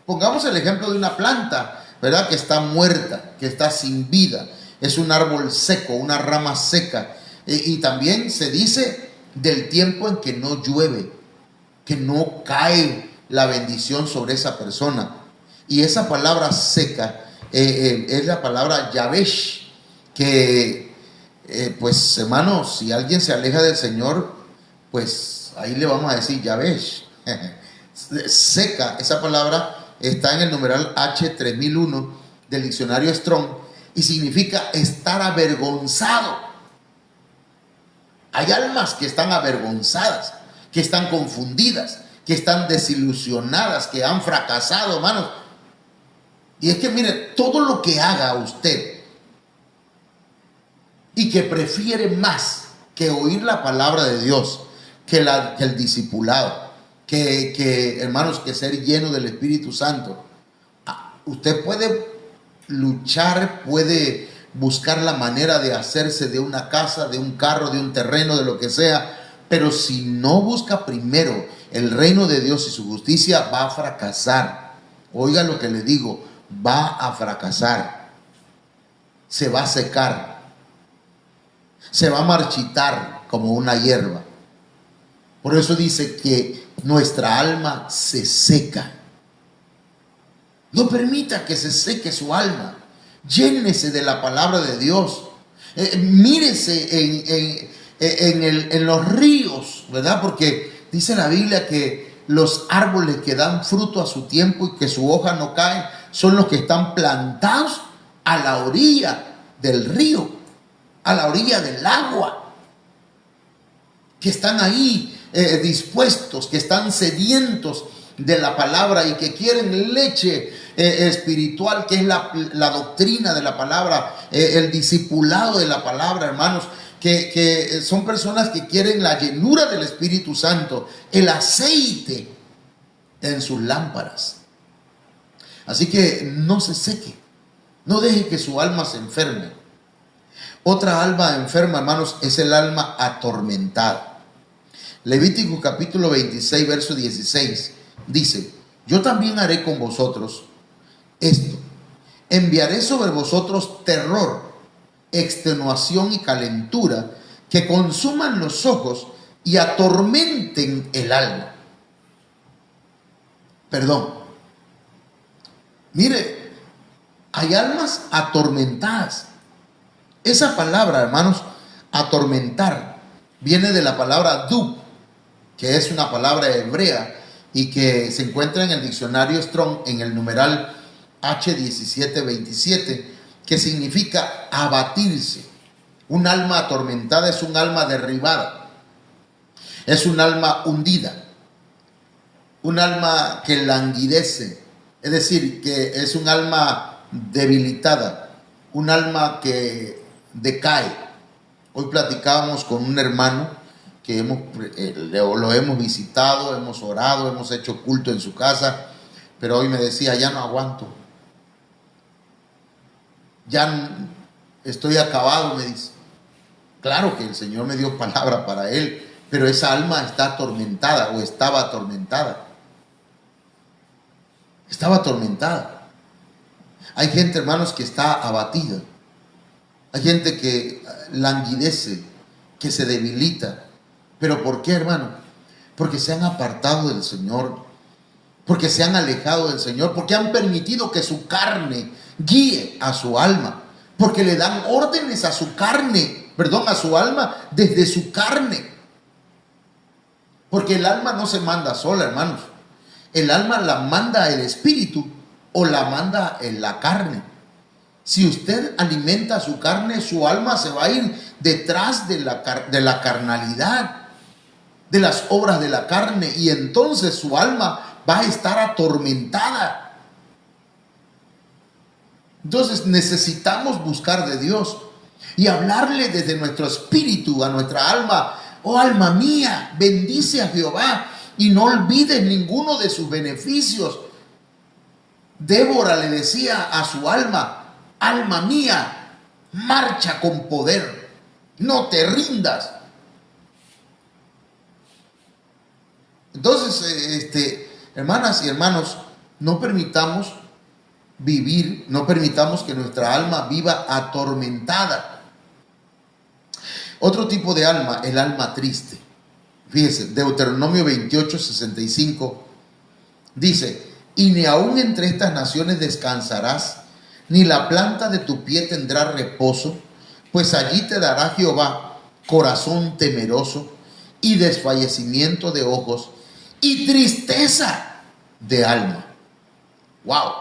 pongamos el ejemplo de una planta, ¿verdad? Que está muerta, que está sin vida. Es un árbol seco, una rama seca. Y también se dice del tiempo en que no llueve, que no cae la bendición sobre esa persona. Y esa palabra seca es la palabra Yabesh, que pues, hermanos, si alguien se aleja del Señor, pues ahí le vamos a decir Yabesh. Seca, esa palabra está en el numeral H3001 del diccionario Strong y significa estar avergonzado. Hay almas que están avergonzadas, que están confundidas, que están desilusionadas, que han fracasado, hermanos. Y es que mire, todo lo que haga usted y que prefiere más que oír la palabra de Dios, que el discipulado, que hermanos, que ser lleno del Espíritu Santo, usted puede luchar, puede buscar la manera de hacerse de una casa, de un carro, de un terreno, de lo que sea, pero si no busca primero el reino de Dios y su justicia, va a fracasar. Oiga lo que le digo, va a fracasar, se va a secar, se va a marchitar como una hierba. Por eso dice que nuestra alma se seca. No permita que se seque su alma. Llénese de la palabra de Dios. Mírese en los ríos, ¿verdad? Porque dice la Biblia que los árboles que dan fruto a su tiempo y que su hoja no cae son los que están plantados a la orilla del río, a la orilla del agua, que están ahí dispuestos, que están sedientos de la palabra y que quieren leche espiritual, que es la doctrina de la palabra, el discipulado de la palabra, hermanos, que son personas que quieren la llenura del Espíritu Santo, el aceite en sus lámparas. Así que no se seque, no deje que su alma se enferme. Otra alma enferma, hermanos, es el alma atormentada. Levítico capítulo 26, verso 16 dice: yo también haré con vosotros esto, enviaré sobre vosotros terror, extenuación y calentura, que consuman los ojos y atormenten el alma. Perdón. Mire, hay almas atormentadas. Esa palabra, hermanos, atormentar, viene de la palabra dub, que es una palabra hebrea y que se encuentra en el diccionario Strong en el numeral H1727, que significa abatirse Un alma atormentada es un alma derribada, es un alma hundida, un alma que languidece, es decir, que es un alma debilitada, un alma que decae. Hoy platicábamos con un hermano que lo hemos visitado, hemos orado, hemos hecho culto en su casa, pero hoy me decía, ya no aguanto, ya estoy acabado, me dice. Claro que el Señor me dio palabra para él, pero esa alma está atormentada o estaba atormentada. Estaba atormentada. Hay gente, hermanos, que está abatida. Hay gente que languidece, que se debilita. ¿Pero por qué, hermano? Porque se han apartado del Señor, porque se han alejado del Señor, porque han permitido que su carne guíe a su alma, porque le dan órdenes a su carne, a su alma desde su carne. Porque el alma no se manda sola, hermanos. El alma la manda el espíritu o la manda en la carne. Si usted alimenta su carne, su alma se va a ir detrás de la carnalidad, de las obras de la carne, y entonces su alma va a estar atormentada. Entonces necesitamos buscar de Dios y hablarle desde nuestro espíritu a nuestra alma. Oh alma mía, bendice a Jehová y no olvides ninguno de sus beneficios. Débora le decía a su alma, alma mía, marcha con poder, no te rindas. Entonces, hermanas y hermanos, no permitamos que nuestra alma viva atormentada. Otro tipo de alma, el alma triste. Fíjese, Deuteronomio 28:65 dice, y ni aun entre estas naciones descansarás, ni la planta de tu pie tendrá reposo, pues allí te dará Jehová corazón temeroso y desfallecimiento de ojos y tristeza de alma. ¡Wow!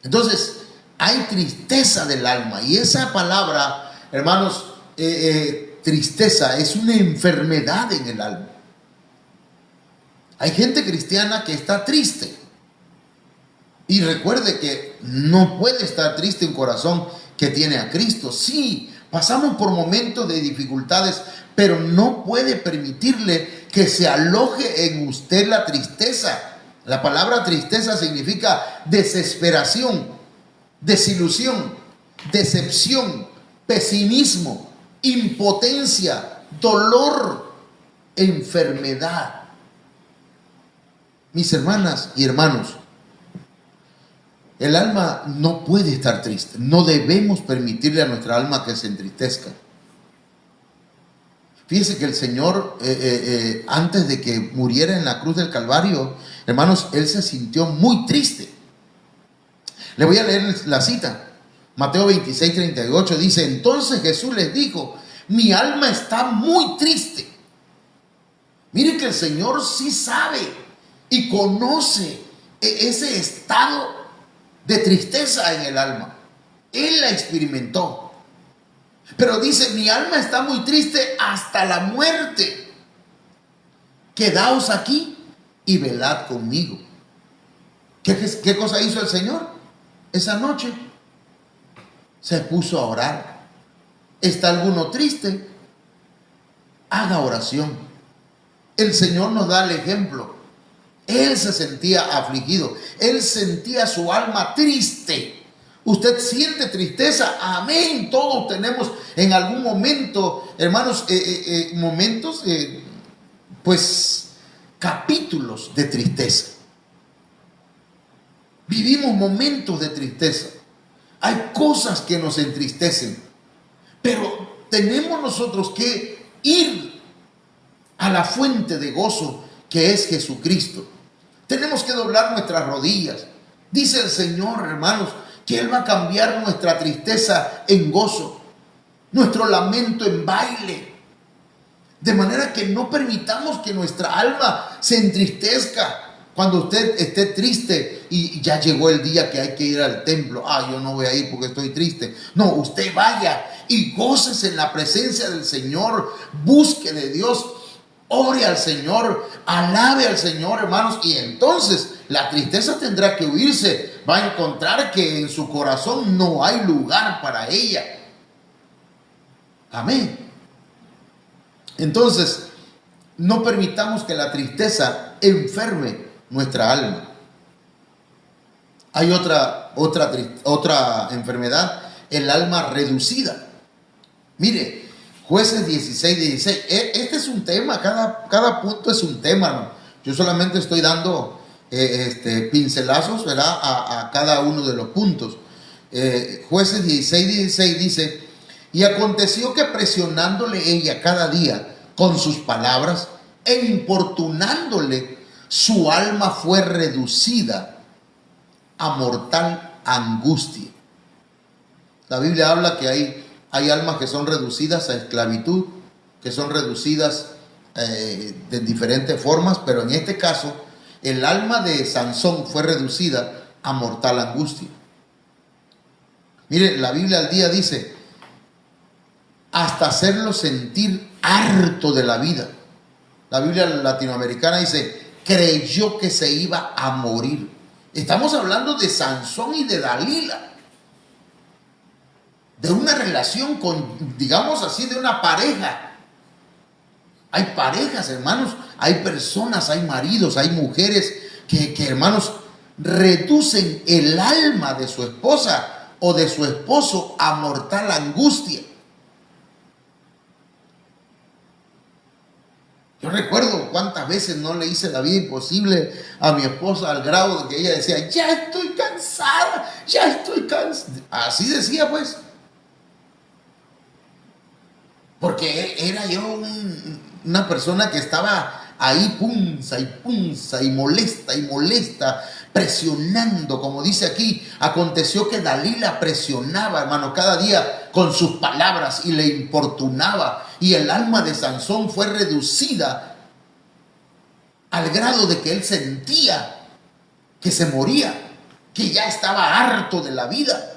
Entonces, hay tristeza del alma, y esa palabra, hermanos, tristeza es una enfermedad en el alma. Hay gente cristiana que está triste. Y recuerde que no puede estar triste un corazón que tiene a Cristo. Sí, pasamos por momentos de dificultades, pero no puede permitirle que se aloje en usted la tristeza. La palabra tristeza significa desesperación, desilusión, decepción, pesimismo, impotencia, dolor, enfermedad. Mis hermanas y hermanos, el alma no puede estar triste. No debemos permitirle a nuestra alma que se entristezca. Fíjese que el Señor, antes de que muriera en la cruz del Calvario, hermanos, Él se sintió muy triste. Le voy a leer la cita. Mateo 26:38 dice, entonces Jesús les dijo, mi alma está muy triste. Mire que el Señor sí sabe y conoce ese estado de tristeza en el alma. Él la experimentó. Pero dice, mi alma está muy triste hasta la muerte. Quedaos aquí y velad conmigo. ¿Qué cosa hizo el Señor? Esa noche se puso a orar. ¿Está alguno triste? Haga oración. El Señor nos da el ejemplo. Él se sentía afligido. Él sentía su alma triste. ¿Usted siente tristeza? Amén. Todos tenemos en algún momento, hermanos, momentos, capítulos de tristeza. Vivimos momentos de tristeza. Hay cosas que nos entristecen. Pero tenemos nosotros que ir a la fuente de gozo que es Jesucristo. Tenemos que doblar nuestras rodillas. Dice el Señor, hermanos, que Él va a cambiar nuestra tristeza en gozo, nuestro lamento en baile. De manera que no permitamos que nuestra alma se entristezca. Cuando usted esté triste y ya llegó el día que hay que ir al templo, yo no voy a ir porque estoy triste. No, usted vaya y gócese en la presencia del Señor, busque de Dios, ore al Señor, alabe al Señor, hermanos, y entonces la tristeza tendrá que huirse. Va a encontrar que en su corazón no hay lugar para ella. Amén. Entonces, no permitamos que la tristeza enferme nuestra alma. Hay otra enfermedad, el alma reducida. Mire, Jueces 16. Este es un tema, cada punto es un tema, ¿no? Yo solamente estoy dando pincelazos, ¿verdad? A cada uno de los puntos. Jueces 16 dice: y aconteció que presionándole ella cada día con sus palabras e importunándole, su alma fue reducida a mortal angustia. La Biblia habla que hay almas que son reducidas a esclavitud, que son reducidas de diferentes formas, pero en este caso el alma de Sansón fue reducida a mortal angustia. Mire, la Biblia al día dice: hasta hacerlo sentir harto de la vida. La Biblia latinoamericana dice: creyó que se iba a morir. Estamos hablando de Sansón y de Dalila, de una relación con, digamos así, de una pareja. Hay parejas, hermanos, hay personas, hay maridos, hay mujeres que hermanos, reducen el alma de su esposa o de su esposo a mortal angustia. Yo recuerdo cuántas veces no le hice la vida imposible a mi esposa, al grado de que ella decía: ya estoy cansada, ya estoy cansada. Así decía, pues. Porque era yo una persona que estaba ahí punza y molesta, presionando, como dice aquí. Aconteció que Dalila presionaba, hermano, cada día con sus palabras y le importunaba. Y el alma de Sansón fue reducida al grado de que él sentía que se moría, que ya estaba harto de la vida.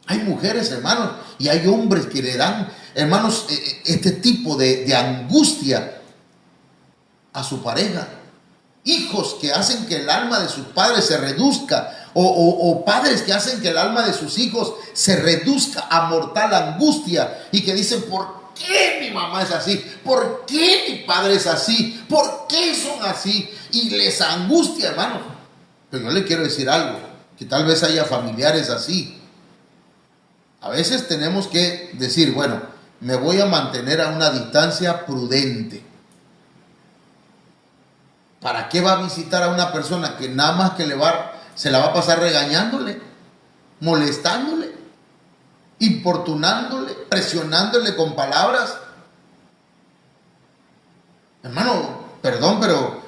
Hay mujeres, hermanos, y hay hombres que le dan, hermanos, este tipo de angustia a su pareja. Hijos que hacen que el alma de sus padres se reduzca, o padres que hacen que el alma de sus hijos se reduzca a mortal angustia, y que dicen: ¿por qué mi mamá es así? ¿Por qué mi padre es así? ¿Por qué son así? Y les angustia, hermanos. Pero yo le quiero decir algo, que tal vez haya familiares así. A veces tenemos que decir: bueno, me voy a mantener a una distancia prudente. ¿Para qué va a visitar a una persona que nada más que se la va a pasar regañándole, molestándole, importunándole, presionándole con palabras? Hermano, perdón, pero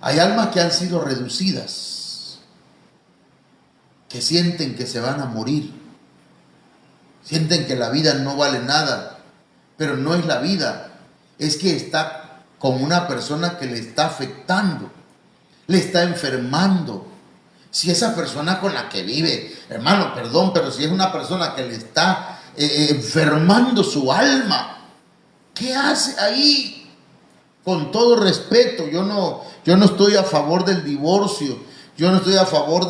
hay almas que han sido reducidas, que sienten que se van a morir, sienten que la vida no vale nada, pero no es la vida, es que está con una persona que le está afectando, le está enfermando. Si esa persona con la que vive, hermano, perdón, pero si es una persona que le está enfermando su alma, ¿qué hace ahí? Con todo respeto, yo no estoy a favor del divorcio, yo no estoy a favor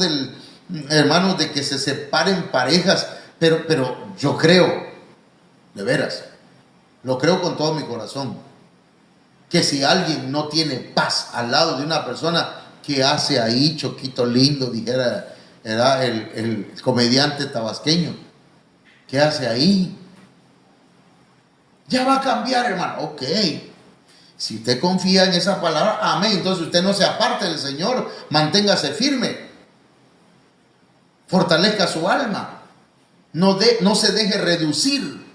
hermanos, de que se separen parejas, pero yo creo, de veras, lo creo con todo mi corazón, que si alguien no tiene paz al lado de una persona, ¿qué hace ahí, choquito lindo? Dijera era el comediante tabasqueño. ¿Qué hace ahí? Ya va a cambiar, hermano. Ok. Si usted confía en esa palabra, amén. Entonces usted no se aparte del Señor, manténgase firme, fortalezca su alma, no se deje reducir,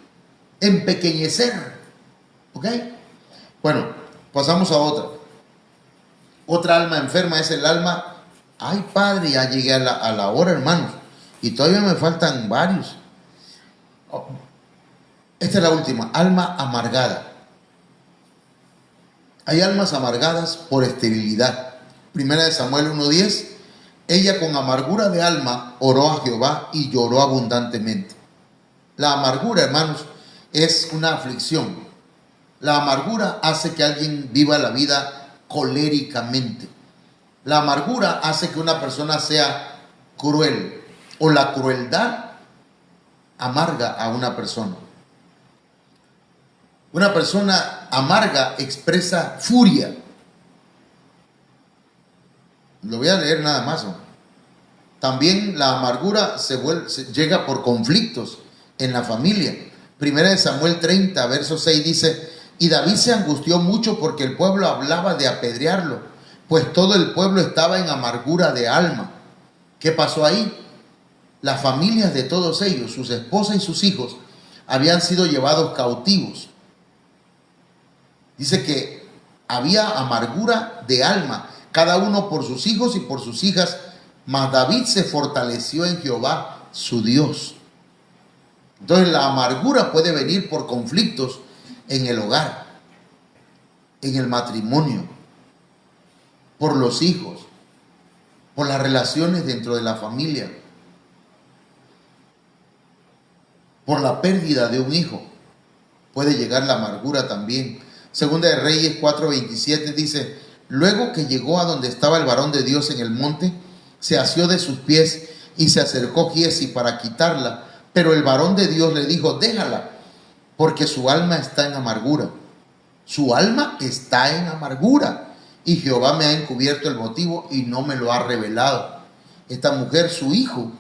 empequeñecer. ¿Ok? Bueno, pasamos a otra. Otra alma enferma es el alma. Ay, Padre, ya llegué a la hora, hermanos, y todavía me faltan varios. Esta es la última, alma amargada. Hay almas amargadas por esterilidad. Primera de Samuel 1:10. Ella con amargura de alma oró a Jehová y lloró abundantemente. La amargura, hermanos, es una aflicción. La amargura hace que alguien viva la vida coléricamente. La amargura hace que una persona sea cruel, o la crueldad amarga a una persona. Una persona amarga expresa furia. Lo voy a leer nada más, ¿no? También la amargura llega por conflictos en la familia. Primera de Samuel 30, verso 6 dice: y David se angustió mucho porque el pueblo hablaba de apedrearlo, pues todo el pueblo estaba en amargura de alma. ¿Qué pasó ahí? Las familias de todos ellos, sus esposas y sus hijos, habían sido llevados cautivos. Dice que había amargura de alma, cada uno por sus hijos y por sus hijas, mas David se fortaleció en Jehová, su Dios. Entonces la amargura puede venir por conflictos en el hogar, en el matrimonio, por los hijos, por las relaciones dentro de la familia, por la pérdida de un hijo. Puede llegar la amargura también. Segunda de Reyes 4:27 dice: luego que llegó a donde estaba el varón de Dios en el monte, se asió de sus pies y se acercó Giezi para quitarla. Pero el varón de Dios le dijo: déjala, porque su alma está en amargura. Su alma está en amargura. Y Jehová me ha encubierto el motivo y no me lo ha revelado. Esta mujer, su hijo,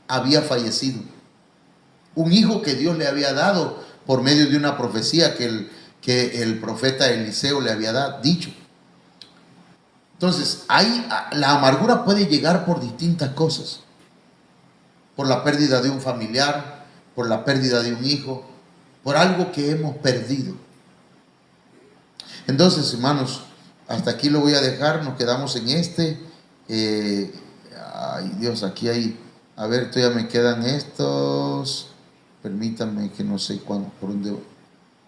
había fallecido. Un hijo que Dios le había dado por medio de una profecía que el profeta Eliseo le había dicho. Entonces, la amargura puede llegar por distintas cosas. Por la pérdida de un familiar, por la pérdida de un hijo, por algo que hemos perdido. Entonces, hermanos, hasta aquí lo voy a dejar. Nos quedamos en este. Ay, Dios, aquí hay. A ver, todavía me quedan estos. Permítanme que no sé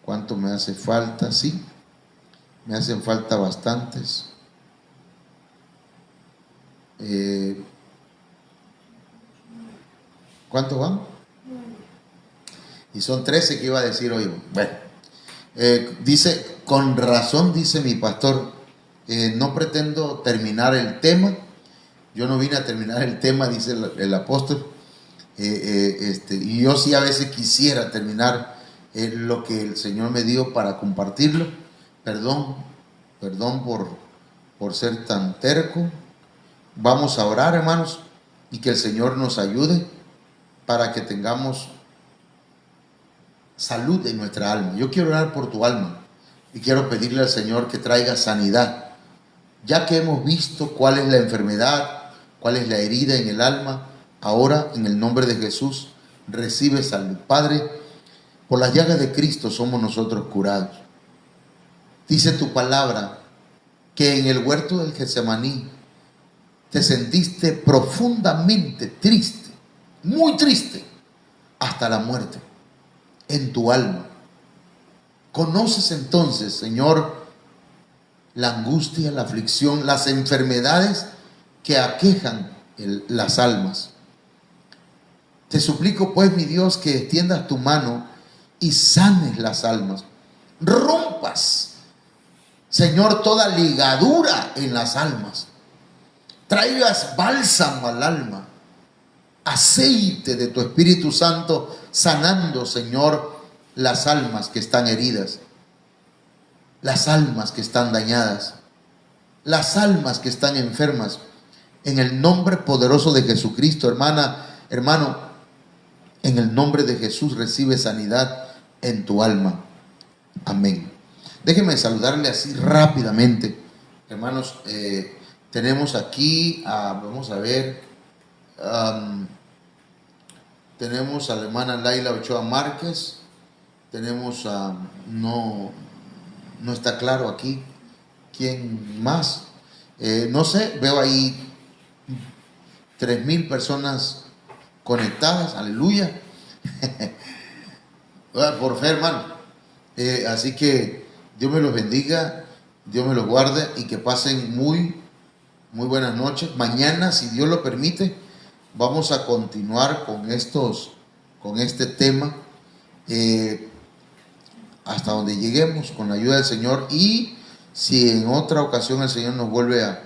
cuánto me hace falta. Sí, me hacen falta bastantes. ¿Cuántos van? Y son 13 que iba a decir hoy. Bueno, dice, con razón dice mi pastor, no pretendo terminar el tema. Yo no vine a terminar el tema, dice el apóstol. Y yo sí a veces quisiera terminar lo que el Señor me dio para compartirlo. Perdón por ser tan terco. Vamos a orar, hermanos, y que el Señor nos ayude para que tengamos salud en nuestra alma. Yo quiero orar por tu alma y quiero pedirle al Señor que traiga sanidad. Ya que hemos visto cuál es la enfermedad, cuál es la herida en el alma, ahora en el nombre de Jesús recibe salud. Padre, por las llagas de Cristo somos nosotros curados. Dice tu palabra que en el huerto del Getsemaní te sentiste profundamente triste, muy triste, hasta la muerte, en tu alma. Conoces entonces, Señor, la angustia, la aflicción, las enfermedades que aquejan las almas. Te suplico pues, mi Dios, que extiendas tu mano y sanes las almas. Rompas, Señor, toda ligadura en las almas. Traigas bálsamo al alma, aceite de tu Espíritu Santo, sanando, Señor, las almas que están heridas, las almas que están dañadas, las almas que están enfermas. En el nombre poderoso de Jesucristo, hermano, en el nombre de Jesús recibe sanidad en tu alma. Amén. Déjenme saludarle así rápidamente, hermanos. Tenemos aquí, vamos a ver, tenemos a la hermana Laila Ochoa Márquez, tenemos a, no está claro aquí quién más, no sé, veo ahí 3,000 personas conectadas, aleluya, por fe, hermano. Así que Dios me los bendiga. Dios me los guarde y que pasen muy buenas noches. Mañana, si Dios lo permite, vamos a continuar con este tema hasta donde lleguemos con la ayuda del Señor, y si en otra ocasión el Señor nos vuelve a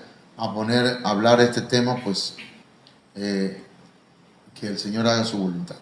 poner a hablar este tema, pues que el Señor haga su voluntad.